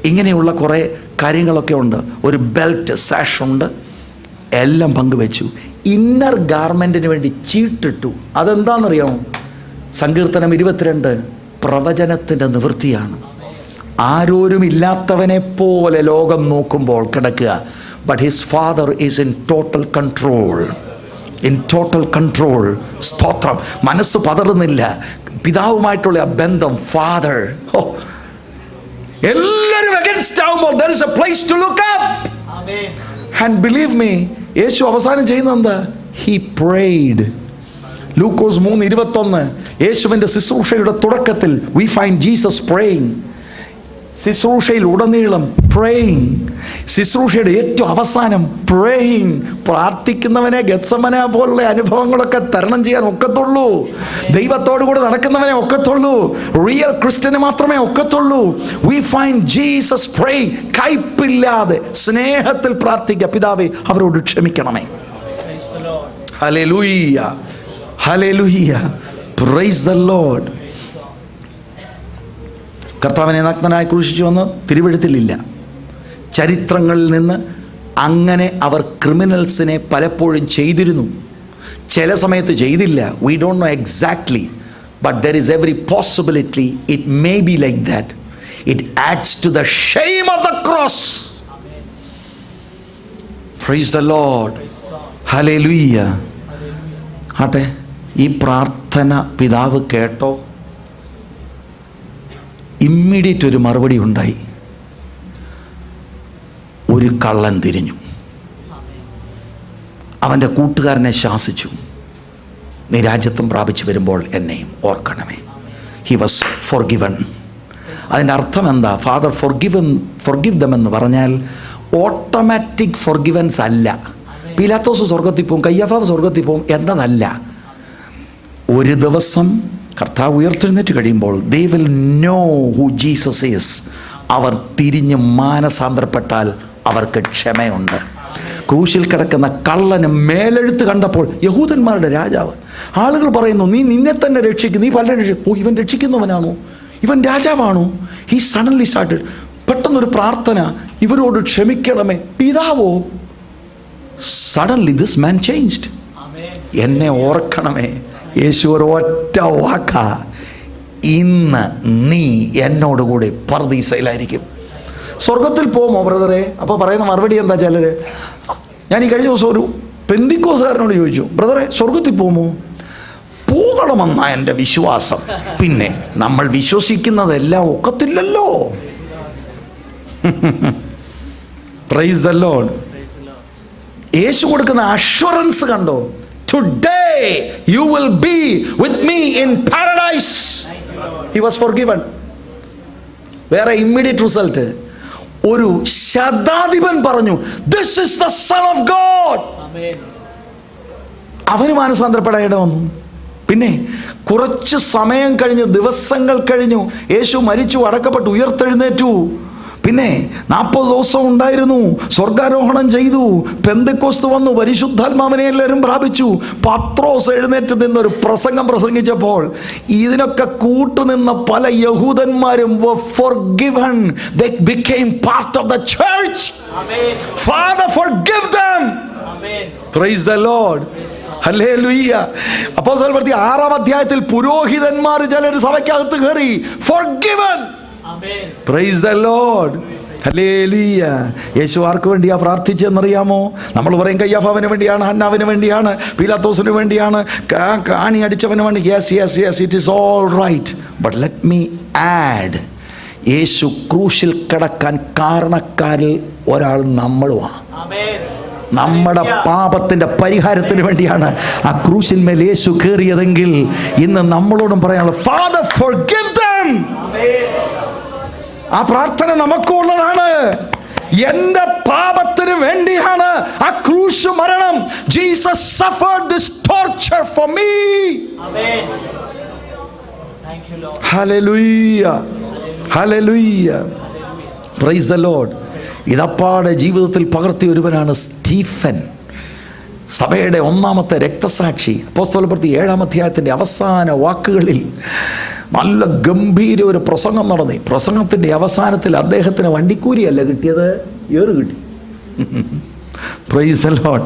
Speaker 1: ഇങ്ങനെയുള്ള കുറേ കാര്യങ്ങളൊക്കെ ഉണ്ട്, ഒരു ബെൽറ്റ്, സാഷ് ഉണ്ട്, എല്ലാം പങ്കുവെച്ചു. ഇന്നർ ഗാർമെൻറ്റിന് വേണ്ടി ചീട്ടിട്ടു. അതെന്താണെന്നറിയാമോ? സങ്കീർത്തനം 22 പ്രവചനത്തിൻ്റെ നിവൃത്തിയാണ്. ആരോരും ഇല്ലാത്തവനെ പോലെ ലോകം നോക്കുമ്പോൾ കിടക്കുക. But his father is in total control. In total control. സ്തോത്രം. മനസ്സ് പതറുന്നില്ല. പിതാവുമായിട്ടുള്ള ആ ബന്ധം, ഫാദർ. എല്ലാവരും അഗൈൻസ്റ്റ് ആവുമ്പോൾ there is a place to look up. And believe me, യേശു അവസാനം ചെയ്യുന്നത് എന്താ? He prayed. ലൂക്കോസ് 3:21 യേശുവിൻ്റെ ശുശ്രൂഷയുടെ തുടക്കത്തിൽ we find Jesus praying. ശുശ്രൂഷയിൽ ഉടനീളം പ്രേയിങ്. ശുശ്രൂഷയുടെ ഏറ്റവും അവസാനം പ്രേയിങ്. പ്രാർത്ഥിക്കുന്നവനെ ഗത്സമന പോലുള്ള അനുഭവങ്ങളൊക്കെ തരണം ചെയ്യാൻ ഒക്കത്തുള്ളൂ. ദൈവത്തോടു കൂടെ നടക്കുന്നവനെ ഒക്കത്തുള്ളൂ. റിയൽ ക്രിസ്ത്യന് മാത്രമേ ഒക്കത്തുള്ളൂ. We find Jesus praying. കയ്പില്ലാതെ സ്നേഹത്തിൽ പ്രാർത്ഥിക്കുക. പിതാവേ, അവരോട് ക്ഷമിക്കണമേ. Hallelujah, hallelujah, praise the Lord. കർത്താവിനെ നഗ്നനായി ക്രൂശിച്ചു വന്ന് തിരുവെഴുത്തിലില്ല. ചരിത്രങ്ങളിൽ നിന്ന് അങ്ങനെ അവർ ക്രിമിനൽസിനെ പലപ്പോഴും ചെയ്തിരുന്നു. ചില സമയത്ത് ചെയ്തില്ല. We don't know exactly, but there is every possibility it may be like that. It adds to the shame of the cross. Praise the Lord, hallelujah. ആട്ടെ, ഈ പ്രാർത്ഥന പിതാവ് കേട്ടോ? ഇമ്മീഡിയറ്റ് ഒരു മറുപടി ഉണ്ടായി. ഒരു കള്ളൻ തിരിഞ്ഞു, അവൻ്റെ കൂട്ടുകാരനെ ശാസിച്ചു, നീ രാജ്യത്വം പ്രാപിച്ചു വരുമ്പോൾ എന്നെയും ഓർക്കണമേ. He was forgiven. അതിൻ്റെ അർത്ഥം എന്താ? ഫാദർ ഫോർഗിവ് ദം എന്ന് പറഞ്ഞാൽ ഓട്ടോമാറ്റിക് ഫോർഗിവൻസ് അല്ല. പീലാത്തോസ് സ്വർഗത്തിൽ പോവും, കയ്യഫാവ് സ്വർഗത്തിൽ പോവും എന്നതല്ല. ഒരു ദിവസം കർത്താവ് ഉയർത്തെഴുന്നേറ്റ് കഴിയുമ്പോൾ they will know who Jesus is. അവർ തിരിഞ്ഞ് മാനസാന്തരപ്പെട്ടാൽ അവർക്ക് ക്ഷമയുണ്ട്. ക്രൂശിൽ കിടക്കുന്ന കള്ളന് മേലെഴുത്ത് കണ്ടപ്പോൾ, യഹൂദന്മാരുടെ രാജാവ്, ആളുകൾ പറയുന്നു, നീ നിന്നെ തന്നെ രക്ഷിക്കും, നീ പലരും രക്ഷിക്കും. ഇവൻ രക്ഷിക്കുന്നവനാണോ? ഇവൻ രാജാവാണോ? He suddenly started. പെട്ടെന്നൊരു പ്രാർത്ഥന, ഇവരോട് ക്ഷമിക്കണമേ. പിതാവോ? Suddenly this man changed. എന്നെ ഓർക്കണമേ. യേശു ഒരൊറ്റ വാക്ക, ഇന്ന് നീ എന്നോടുകൂടി പർദീസയിലായിരിക്കും. സ്വർഗത്തിൽ പോകുമോ ബ്രദറെ? അപ്പോൾ പറയുന്ന മറുപടി എന്താ? ചിലര്, ഞാൻ ഈ കഴിഞ്ഞ ദിവസം ഒരു പെന്തിക്കോസുകാരനോട് ചോദിച്ചു, ബ്രദറെ സ്വർഗത്തിൽ പോകുമോ? പോകണമെന്നാ എൻ്റെ വിശ്വാസം. പിന്നെ നമ്മൾ വിശ്വസിക്കുന്നതെല്ലാം ഒക്കത്തില്ലല്ലോ. Praise the Lord. യേശു കൊടുക്കുന്ന അഷ്വറൻസ് കണ്ടോ? Today you will be with me in paradise. He was forgiven. വേറെ ഇമ്മീഡിയറ്റ് റിസൾട്ട്. ഒരു ശതാധിപൻ പറഞ്ഞു, this is the son of God. അവന് മാനസാന്തരപ്പെടാൻ വന്നു. പിന്നെ കുറച്ച് സമയം കഴിഞ്ഞ്, ദിവസങ്ങൾ കഴിഞ്ഞു, യേശു മരിച്ചു, അടക്കപ്പെട്ടു, ഉയർത്തെഴുന്നേറ്റു. പിന്നെ 40 ദിവസം ഉണ്ടായിരുന്നു, സ്വർഗാരോഹണം ചെയ്തു, പെന്തക്കോസ്ത് വന്നു, പരിശുദ്ധാത്മാവിനെ എല്ലാവരും പ്രാപിച്ചു. പത്രോസ് എഴുന്നേറ്റ് നിന്നൊരു പ്രസംഗം പ്രസംഗിച്ചപ്പോൾ ഇതിനൊക്കെ കൂട്ടുനിന്ന പല യഹൂദന്മാരും were forgiven. They became part of the church. Father, forgive them. Praise the Lord. Hallelujah. അപ്പോസ്തലർ പ്രവൃത്തി 6-ാം അധ്യായത്തിൽ പുരോഹിതന്മാർ ചിലർ സഭയ്ക്കകത്ത് കയറി. Forgiven. Praise the Lord. Hallelujah. യേശു ആർക്ക് വേണ്ടിയാ പ്രാർത്ഥിച്ചെന്നറിയാമോ? നമ്മൾ പറയും കയ്യാഫാവിന് വേണ്ടിയാണ്, ഹന്നാവിന് വേണ്ടിയാണ്, പീലാത്തോസിന് വേണ്ടിയാണ്, കാണി അടിച്ചവന് വേണ്ടി. Yes yes yes, it is all right. But let me add, യേശു ക്രൂശിൽ കിടക്കാൻ കാരണക്കാരിൽ ഒരാൾ നമ്മളുമാണ്. നമ്മുടെ പാപത്തിൻ്റെ പരിഹാരത്തിന് വേണ്ടിയാണ് ആ ക്രൂശിന്മേൽ യേശു കയറിയതെങ്കിൽ ഇന്ന് നമ്മളോടും പറയാനുള്ള, ഫാദർ ഫോർഗിവ് ദം. ആ പ്രാർത്ഥന നമുക്കുള്ളതാണ്. എന്റെ പാപത്തിന് വേണ്ടിയാണ് ആ ക്രൂശ് മരണം. Jesus suffered this torture for me. Hallelujah. Hallelujah. Praise the Lord. ഇതപ്പാടെ ജീവിതത്തിൽ പകർത്തിയ ഒരുവനാണ് സ്റ്റീഫൻ, സഭയുടെ ഒന്നാമത്തെ രക്തസാക്ഷി. അപ്പോസ്തലപ്രവൃത്തി 7-ാം അധ്യായത്തിൻ്റെ അവസാന വാക്കുകളിൽ നല്ല ഗംഭീര ഒരു പ്രസംഗം നടന്നു. പ്രസംഗത്തിൻ്റെ അവസാനത്തിൽ അദ്ദേഹത്തിന് വണ്ടിക്കൂലിയല്ല കിട്ടിയത്, ഏറ് കിട്ടി. Price the Lord.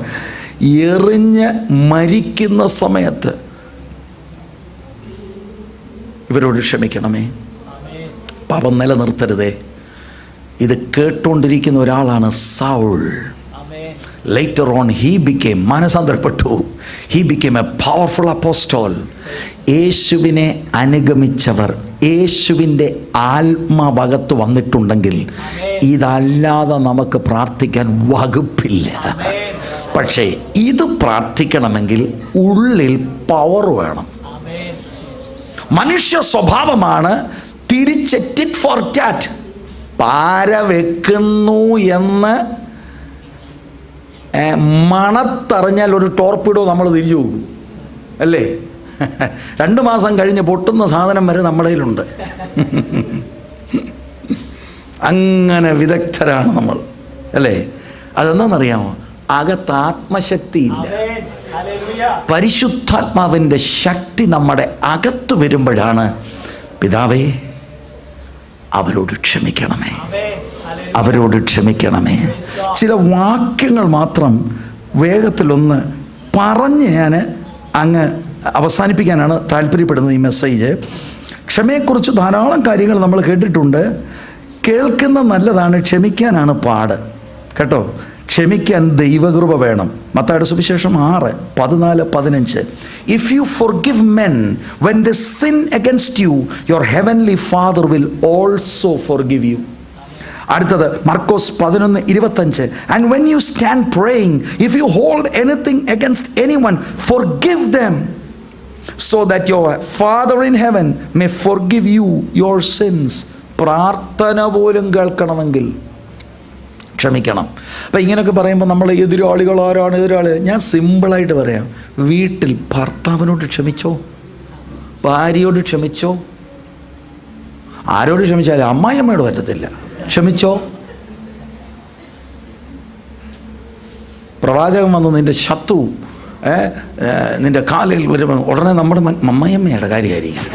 Speaker 1: എറിഞ്ഞ് മരിക്കുന്ന സമയത്ത് ഇവരോട് ക്ഷമിക്കണമേ, പാപം നിലനിർത്തരുതേ. ഇത് കേട്ടുകൊണ്ടിരിക്കുന്ന ഒരാളാണ് soul. Later on he became, മാനസാന്തരപ്പെട്ടു. He became a powerful apostle. യേശുവിനെ അനുഗമിച്ചവർ, യേശുവിൻ്റെ ആത്മാവകത്ത് വന്നിട്ടുണ്ടെങ്കിൽ ഇതല്ലാതെ നമുക്ക് പ്രാർത്ഥിക്കാൻ വകുപ്പില്ല. പക്ഷേ ഇത് പ്രാർത്ഥിക്കണമെങ്കിൽ ഉള്ളിൽ പവർ വേണം. മനുഷ്യ സ്വഭാവമാണ് തിരിച്ച് ടിറ്റ് ഫോർ ടാറ്റ്. പാര വെക്കുന്നു എന്ന് മണത്തറിഞ്ഞാൽ ഒരു ടോർപിഡോ നമ്മൾ തിരിച്ചു പോകും അല്ലേ? 2 മാസം കഴിഞ്ഞ് പൊട്ടുന്ന സാധനം വരെ നമ്മുടെ കയ്യിലുണ്ട്. അങ്ങനെ വിദഗ്ധരാണ് നമ്മൾ അല്ലേ? അതെന്താണെന്നറിയാമോ? അകത്ത് ആത്മശക്തിയില്ല. പരിശുദ്ധാത്മാവിൻ്റെ ശക്തി നമ്മുടെ അകത്ത് വരുമ്പോഴാണ് പിതാവേ അവരോട് ക്ഷമിക്കണമേ, അവരോട് ക്ഷമിക്കണമേ. ചില വാക്യങ്ങൾ മാത്രം വേഗത്തിലൊന്ന് പറഞ്ഞ് ഞാൻ അങ്ങ് അവസാനിപ്പിക്കാനാണ് താല്പര്യപ്പെടുന്നത് ഈ മെസ്സേജ്. ക്ഷമയെക്കുറിച്ച് ധാരാളം കാര്യങ്ങൾ നമ്മൾ കേട്ടിട്ടുണ്ട്. കേൾക്കുന്ന നല്ലതാണ്, ക്ഷമിക്കാനാണ് പാട് കേട്ടോ. ക്ഷമിക്കാൻ ദൈവകൃപ വേണം. മത്തായിയുടെ സുവിശേഷം 6:14-15. If you forgive men when they sin against you, your heavenly Father will also forgive you. അടുത്തത് മർക്കോസ് 11:25. And when you stand praying, if you hold anything against anyone, forgive them, so that your Father in heaven may forgive you your sins. പ്രാർത്ഥന പോലും കേൾക്കണമെങ്കിൽ ക്ഷമിക്കണം. അപ്പം ഇങ്ങനെയൊക്കെ പറയുമ്പോൾ നമ്മൾ എതിരാളികൾ ആരാണ്? ഞാൻ സിമ്പിളായിട്ട് പറയാം. വീട്ടിൽ ഭർത്താവിനോട് ക്ഷമിച്ചോ, ഭാര്യയോട് ക്ഷമിച്ചോ. ആരോട് ക്ഷമിച്ചാലും അമ്മായിയമ്മയോട് പറ്റത്തില്ല. ക്ഷമിച്ചോ. പ്രവാചകൻ വന്ന് നിൻ്റെ ശത്രു നിൻ്റെ കാലിൽ വരുമ്പോൾ ഉടനെ നമ്മുടെ അമ്മായിയമ്മയുടെ കാര്യമായിരിക്കും.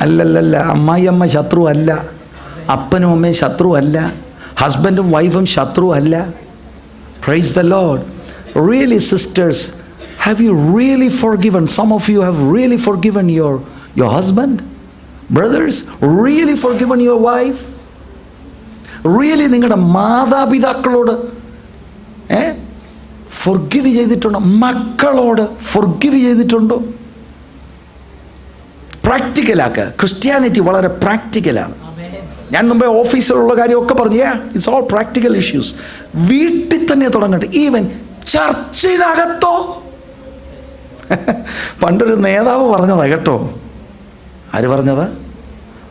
Speaker 1: അല്ലല്ലല്ല, അമ്മായിയമ്മ ശത്രു അല്ല, അപ്പനും അമ്മയും ശത്രു അല്ല, ഹസ്ബൻഡും വൈഫും ശത്രു അല്ല. Praise the Lord. Really sisters, have you really forgiven? Some of you have really forgiven your husband. Brothers, really forgiven your wife. Really നിങ്ങളുടെ മാതാപിതാക്കളോട് ഫോർഗിവ് ചെയ്തിട്ടുണ്ടോ? മക്കളോട് ഫോർഗിവ് ചെയ്തിട്ടുണ്ടോ? പ്രാക്ടിക്കലാക്കുക. ക്രിസ്ത്യാനിറ്റി വളരെ പ്രാക്ടിക്കലാണ്. ഞാൻ മുമ്പേ ഓഫീസിലുള്ള കാര്യമൊക്കെ പറഞ്ഞു. It's all practical issues. വീട്ടിൽ തന്നെ തുടങ്ങട്ടെ. ഈവൻ ചർച്ചിനകത്തോ. പണ്ടൊരു നേതാവ് പറഞ്ഞതാ കേട്ടോ. ആര് പറഞ്ഞത്?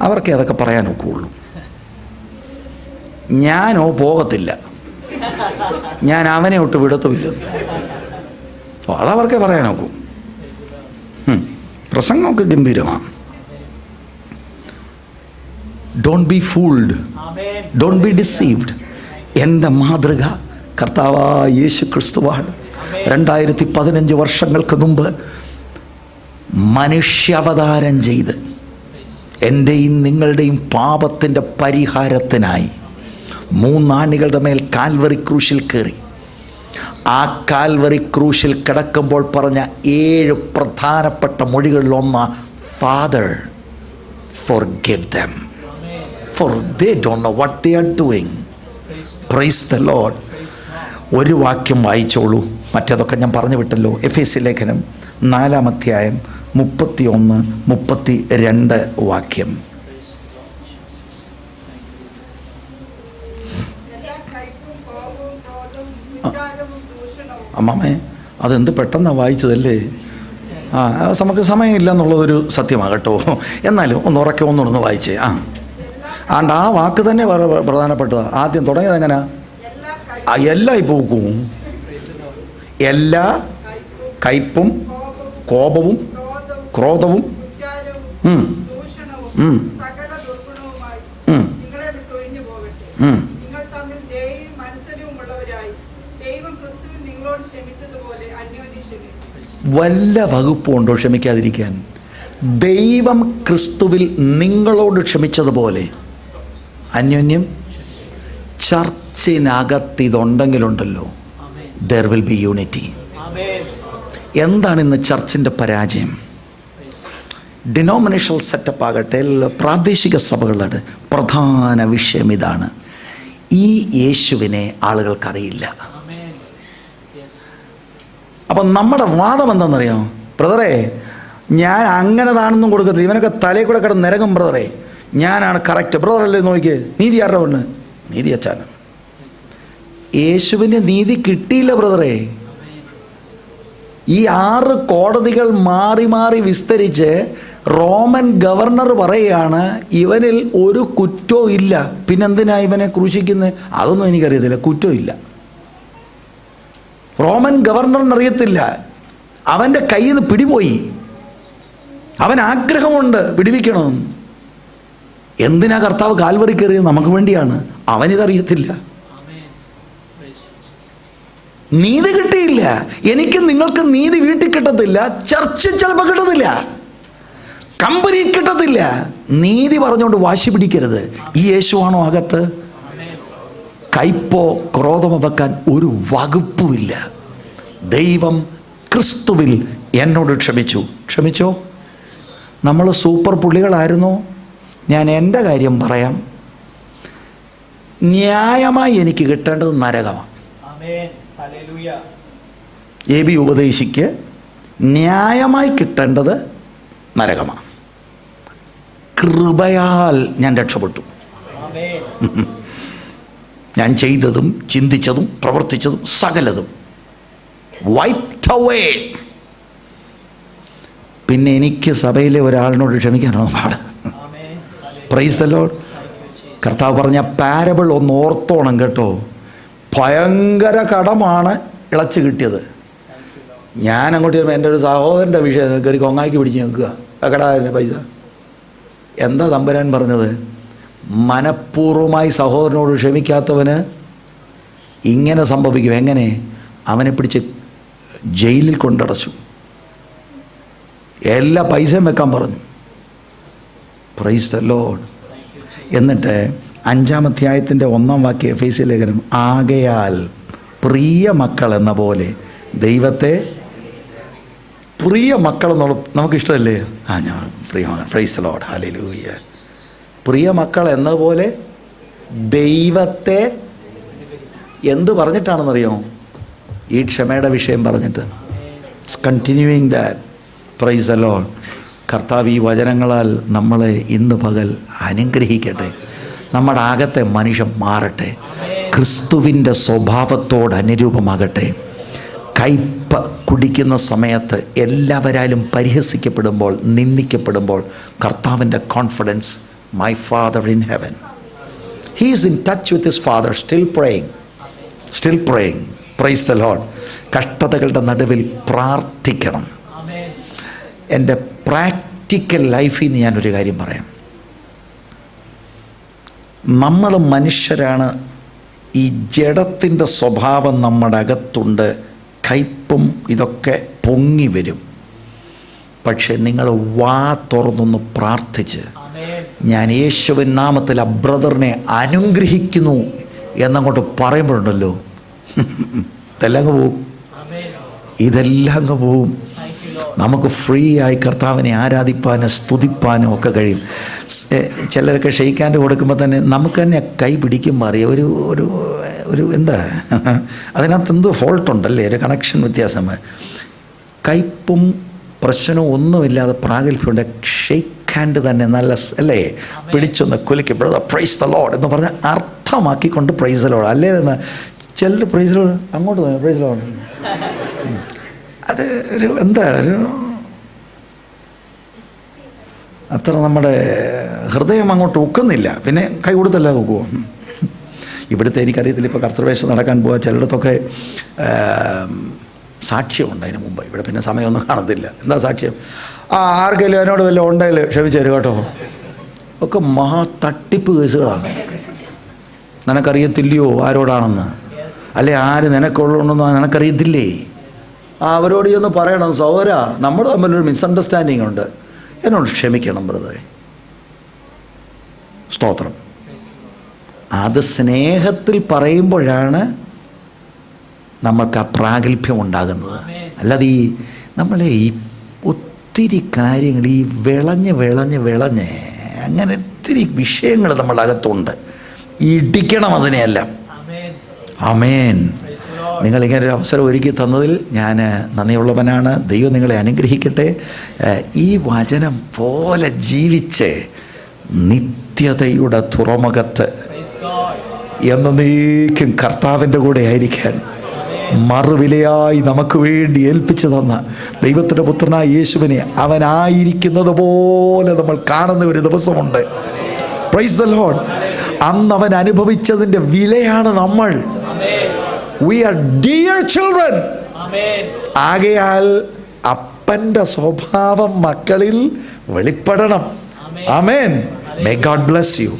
Speaker 1: അവർക്ക് അതൊക്കെ പറയാനൊക്കെ ഉള്ളൂ. ഞാനോ പോകത്തില്ല, ഞാൻ അവനെ ഒട്ട് വിടത്തുമില്ലെന്ന്. അപ്പോൾ അതവർക്കേ പറയാനൊക്കൂ. പ്രസംഗമൊക്കെ ഗംഭീരമാണ്. Don't be fooled, don't be deceived. എൻ്റെ മാതൃക കർത്താവായ യേശു ക്രിസ്തുവാണ്. 2015 വർഷങ്ങൾക്ക് മുമ്പ് മനുഷ്യാവതാരം ചെയ്ത് എൻ്റെയും നിങ്ങളുടെയും പാപത്തിൻ്റെ പരിഹാരത്തിനായി 3 ആണികളുടെ മേൽ കാൽവറി ക്രൂശിൽ കയറി. ആ കാൽവറി ക്രൂശിൽ കിടക്കുമ്പോൾ പറഞ്ഞ 7 പ്രധാനപ്പെട്ട മൊഴികളിലൊന്ന്, father forgive them, for they don't know what they are doing. Praise the Lord. ഒരു വാക്യം വായിച്ചോളൂ, മറ്റേതൊക്കെ ഞാൻ പറഞ്ഞു വിട്ടല്ലോ. എഫേസ്യ ലേഖനം 4-ാം അധ്യായം 31-32 വാക്യം. അമ്മാമേ, അതെന്ത് പെട്ടെന്നാണ് വായിച്ചതല്ലേ? നമുക്ക് സമയമില്ല എന്നുള്ളതൊരു സത്യമാണ് കേട്ടോ. എന്നാലും ഉറക്കെ ഒന്നുകൂടെ വായിച്ചേ. ആണ്ട് ആ വാക്ക് തന്നെ പ്രധാനപ്പെട്ടതാണ്. ആദ്യം തുടങ്ങിയത് എങ്ങനെയാ? എല്ലാ പോക്കും, എല്ലാ കയ്പും കോപവും ക്രോധവും വല്ല വകുപ്പുണ്ടോ ക്ഷമിക്കാതിരിക്കാൻ? ദൈവം ക്രിസ്തുവിൽ നിങ്ങളോട് ക്ഷമിച്ചതുപോലെ അന്യോന്യം ചർച്ചിനകത്ത് ഇതുണ്ടെങ്കിലുണ്ടല്ലോ, there will be unity. എന്താണ് ഇന്ന് ചർച്ചിൻ്റെ പരാജയം? ഡിനോമിനേഷണൽ സെറ്റപ്പ് ആകട്ടെ, പ്രാദേശിക സഭകളുടെ പ്രധാന വിഷയം ഇതാണ്: ഈ യേശുവിനെ ആളുകൾക്കറിയില്ല. അപ്പം നമ്മുടെ വാദം എന്താണെന്നറിയാമോ? ബ്രദറെ, ഞാൻ അങ്ങനെതാണെന്നും കൊടുക്കത്തില്ല, ഇവനൊക്കെ തലയിൽ കൂടെ കിടന്ന് നിരങ്ങും. ബ്രദറെ, ഞാനാണ് കറക്റ്റ്. ബ്രദറല്ലേ നോക്കിയേ, നീതി ആരുടെ പെണ്ണ്? നീതി അച്ചാണ്. യേശുവിൻ്റെ നീതി കിട്ടിയില്ല ബ്രദറെ. ഈ 6 കോടതികൾ മാറി മാറി വിസ്തരിച്ച് റോമൻ ഗവർണർ പറയുകയാണ് ഇവനിൽ ഒരു കുറ്റവും ഇല്ല. പിന്നെന്തിനാ ഇവനെ ക്രൂശിക്കുന്നത്? അതൊന്നും എനിക്കറിയത്തില്ല. കുറ്റവും ഇല്ല. റോമൻ ഗവർണറിനറിയത്തില്ല. അവൻ്റെ കയ്യിൽ നിന്ന് പിടിപോയി. അവൻ ആഗ്രഹമുണ്ട് പിടിവിക്കണമെന്ന്. എന്തിനാ കർത്താവ് കാൽവറി കയറിയത്? നമുക്ക് വേണ്ടിയാണ്. അവനിതറിയത്തില്ല. നീതി കിട്ടിയില്ല. എനിക്കും നിങ്ങൾക്ക് നീതി വീട്ടിൽ കിട്ടത്തില്ല, ചർച്ചിൽ ചിലപ്പോൾ കിട്ടത്തില്ല, കമ്പനി കിട്ടത്തില്ല. നീതി പറഞ്ഞുകൊണ്ട് വാശി പിടിക്കരുത്. ഈ യേശുവാണോ അകത്ത്? കയ്പോ ക്രോധമോ വെക്കാൻ ഒരു വകുപ്പുമില്ല. ദൈവം ക്രിസ്തുവിൽ എന്നോട് ക്ഷമിച്ചോ? നമ്മൾ സൂപ്പർ പുള്ളികളായിരുന്നോ? ഞാൻ എൻ്റെ കാര്യം പറയാം. ന്യായമായി എനിക്ക് കിട്ടേണ്ടത് നരകമാണ്. എ ബി ഉപദേശിക്ക് ന്യായമായി കിട്ടേണ്ടത് നരകമാണ്. കൃപയാൽ ഞാൻ രക്ഷപ്പെട്ടു. ഞാൻ ചെയ്തതും ചിന്തിച്ചതും പ്രവർത്തിച്ചതും സകലതും വൈപ്ഡ് അവേ. പിന്നെ എനിക്ക് സഭയിലെ ഒരാളിനോട് ക്ഷമിക്കാനാണ് പാട്. Price the Lord. കർത്താവ് പറഞ്ഞ പാരബിൾ ഒന്ന് ഓർത്തോണം കേട്ടോ. ഭയങ്കര കടമാണ് ഇളച്ച് കിട്ടിയത്. ഞാൻ അങ്ങോട്ട് ചെല്ലുമ്പോൾ എൻ്റെ ഒരു സഹോദരൻ്റെ വിഷയം കയറി കൊങ്ങാക്കി പിടിച്ച് നിൽക്കുക. കടാ പൈസ. എന്താ തമ്പുരാൻ പറഞ്ഞത്? മനഃപൂർവ്വമായി സഹോദരനോട് ക്ഷമിക്കാത്തവന് ഇങ്ങനെ സംഭവിക്കും. എങ്ങനെ? അവനെ പിടിച്ച് ജയിലിൽ കൊണ്ടടച്ചു. എല്ലാ പൈസയും വെക്കാൻ പറഞ്ഞു. Price the Lord. എന്നിട്ട് 5-ാം അധ്യായത്തിൻ്റെ 1-ാം വാക്യം എഫേസ്യ ലേഖനം, ആകയാൽ പ്രിയ മക്കൾ എന്ന പോലെ ദൈവത്തെ പ്രിയ മക്കളെന്നുള്ള നമുക്കിഷ്ടമല്ലേ? ഞാൻ പ്രിയ മക്കൾ. Price the Lord. ഹല്ലേലൂയ. പ്രിയ മക്കൾ എന്നതുപോലെ ദൈവത്തെ എന്ത് പറഞ്ഞിട്ടാണെന്നറിയോ? ഈ ക്ഷമയുടെ വിഷയം പറഞ്ഞിട്ട്. Continuing that. Price the Lord. കർത്താവ് ഈ വചനങ്ങളാൽ നമ്മളെ ഇന്ന് പകൽ അനുഗ്രഹിക്കട്ടെ. നമ്മുടെ അകത്തെ മനുഷ്യൻ മാറട്ടെ. ക്രിസ്തുവിൻ്റെ സ്വഭാവത്തോട് അനുരൂപമാകട്ടെ. കയ്പ് കുടിക്കുന്ന സമയത്ത് എല്ലാവരാലും പരിഹസിക്കപ്പെടുമ്പോൾ, നിന്ദിക്കപ്പെടുമ്പോൾ കർത്താവിൻ്റെ confidence, my Father in heaven, he is in touch with his Father, still praying. Praise the Lord. കഷ്ടതകളുടെ നടുവിൽ പ്രാർത്ഥിക്കണം. എൻ്റെ പ്രാക്ടിക്കൽ ലൈഫിൽ നിന്ന് ഞാനൊരു കാര്യം പറയാം. നമ്മൾ മനുഷ്യരാണ്. ഈ ജഡത്തിൻ്റെ സ്വഭാവം നമ്മുടെ അകത്തുണ്ട്. കയ്പും ഇതൊക്കെ പൊങ്ങി വരും. പക്ഷെ നിങ്ങൾ വാ തുറന്നൊന്ന് പ്രാർത്ഥിച്ച്, ഞാൻ യേശുവിൻ നാമത്തിൽ ആ ബ്രദറിനെ അനുഗ്രഹിക്കുന്നു എന്നങ്ങോട്ട് പറയുമ്പോഴുണ്ടല്ലോ, ഇതെല്ലാം അങ്ങ് പോവും. നമുക്ക് ഫ്രീ ആയി കർത്താവിനെ ആരാധിപ്പാനും സ്തുതിപ്പാനും ഒക്കെ കഴിയും. ചിലരൊക്കെ ഷെയ്ക്കാൻ്റെ കൊടുക്കുമ്പോൾ തന്നെ നമുക്ക് തന്നെ കൈ പിടിക്കുമ്പോൾ അറിയാം ഒരു ഒരു ഒരു എന്താ അതിനകത്ത് എന്തോ ഫോൾട്ടുണ്ടല്ലേ, ഒരു കണക്ഷൻ വ്യത്യാസം. കയ്പും പ്രശ്നവും ഒന്നുമില്ലാതെ പ്രാഗൽഭ്യമുണ്ട്. ഷെയ്ക്ക് ഹാൻഡ് തന്നെ നല്ല അല്ലേ, പിടിച്ചൊന്ന് കുലുക്കി ബ്രദർ പ്രൈസ് ദി ലോർഡ് എന്ന് പറഞ്ഞാൽ അർത്ഥമാക്കിക്കൊണ്ട് പ്രൈസ് ദി ലോർഡ്. അല്ലേ എന്ന് ചിലർ പ്രൈസ് ദി ലോർഡ് അങ്ങോട്ട് പ്രൈസ് ദി ലോർഡ്, അത് ഒരു എന്താ ഒരു അത്ര നമ്മുടെ ഹൃദയം അങ്ങോട്ട് ഒക്കുന്നില്ല. പിന്നെ കൈ കൊടുത്തല്ല നോക്കുമോ? ഇവിടുത്തെ എനിക്കറിയത്തില്ല, ഇപ്പോൾ കർത്തൃവേഷം നടക്കാൻ പോവുക ചിലയിടത്തൊക്കെ സാക്ഷ്യമുണ്ട് അതിന് മുമ്പ്. ഇവിടെ പിന്നെ സമയമൊന്നും കാണത്തില്ല. എന്താ സാക്ഷ്യം? ആർക്കെങ്കിലും എന്നോട് വല്ല ഉണ്ടെങ്കിൽ ക്ഷമിച്ചു തരും കേട്ടോ. ഒക്കെ മഹാ തട്ടിപ്പ് കേസുകളാണ്. നിനക്കറിയത്തില്ലയോ ആരോടാണെന്ന്? അല്ലെ ആര് നിനക്കുള്ളതെന്നോ നിനക്കറിയത്തില്ലേ? അവരോട് ചെന്ന് പറയണം, സഹോദരാ നമ്മൾ തമ്മിലൊരു മിസ്അണ്ടർസ്റ്റാൻഡിങ് ഉണ്ട്, എന്നോട് ക്ഷമിക്കണം ബ്രദറെ. സ്തോത്രം. അത് സ്നേഹത്തിൽ പറയുമ്പോഴാണ് നമ്മൾക്ക് ആ പ്രാഗൽഭ്യം ഉണ്ടാകുന്നത്. അല്ലാതെ ഈ നമ്മളെ ഈ ഒത്തിരി കാര്യങ്ങൾ ഈ വിളഞ്ഞ് അങ്ങനെ ഒത്തിരി വിഷയങ്ങൾ നമ്മുടെ അകത്തുണ്ട്. ഇടിക്കണം അതിനെയെല്ലാം. ആമേൻ. നിങ്ങളിങ്ങനെ ഒരു അവസരം ഒരുക്കി തന്നതിൽ ഞാൻ നന്ദിയുള്ളവനാണ്. ദൈവം നിങ്ങളെ അനുഗ്രഹിക്കട്ടെ. ഈ വചനം പോലെ ജീവിച്ച് നിത്യതയുടെ തുറമുഖത്ത് എന്നേക്കും കർത്താവിൻ്റെ കൂടെ ആയിരിക്കാൻ മറുവിലയായി നമുക്ക് വേണ്ടി ഏൽപ്പിച്ചു തന്ന ദൈവത്തിൻ്റെ പുത്രനായ യേശുവിനെ അവനായിരിക്കുന്നത് പോലെ നമ്മൾ കാണുന്ന ഒരു ദിവസമുണ്ട്. Praise the Lord. അന്ന് അവൻ അനുഭവിച്ചതിൻ്റെ വിലയാണ് നമ്മൾ. We are dear children. ആകയാൽ അപ്പൻ്റെ സ്വഭാവം മക്കളിൽ വെളിപ്പെടണം. ആമേൻ. May God bless you.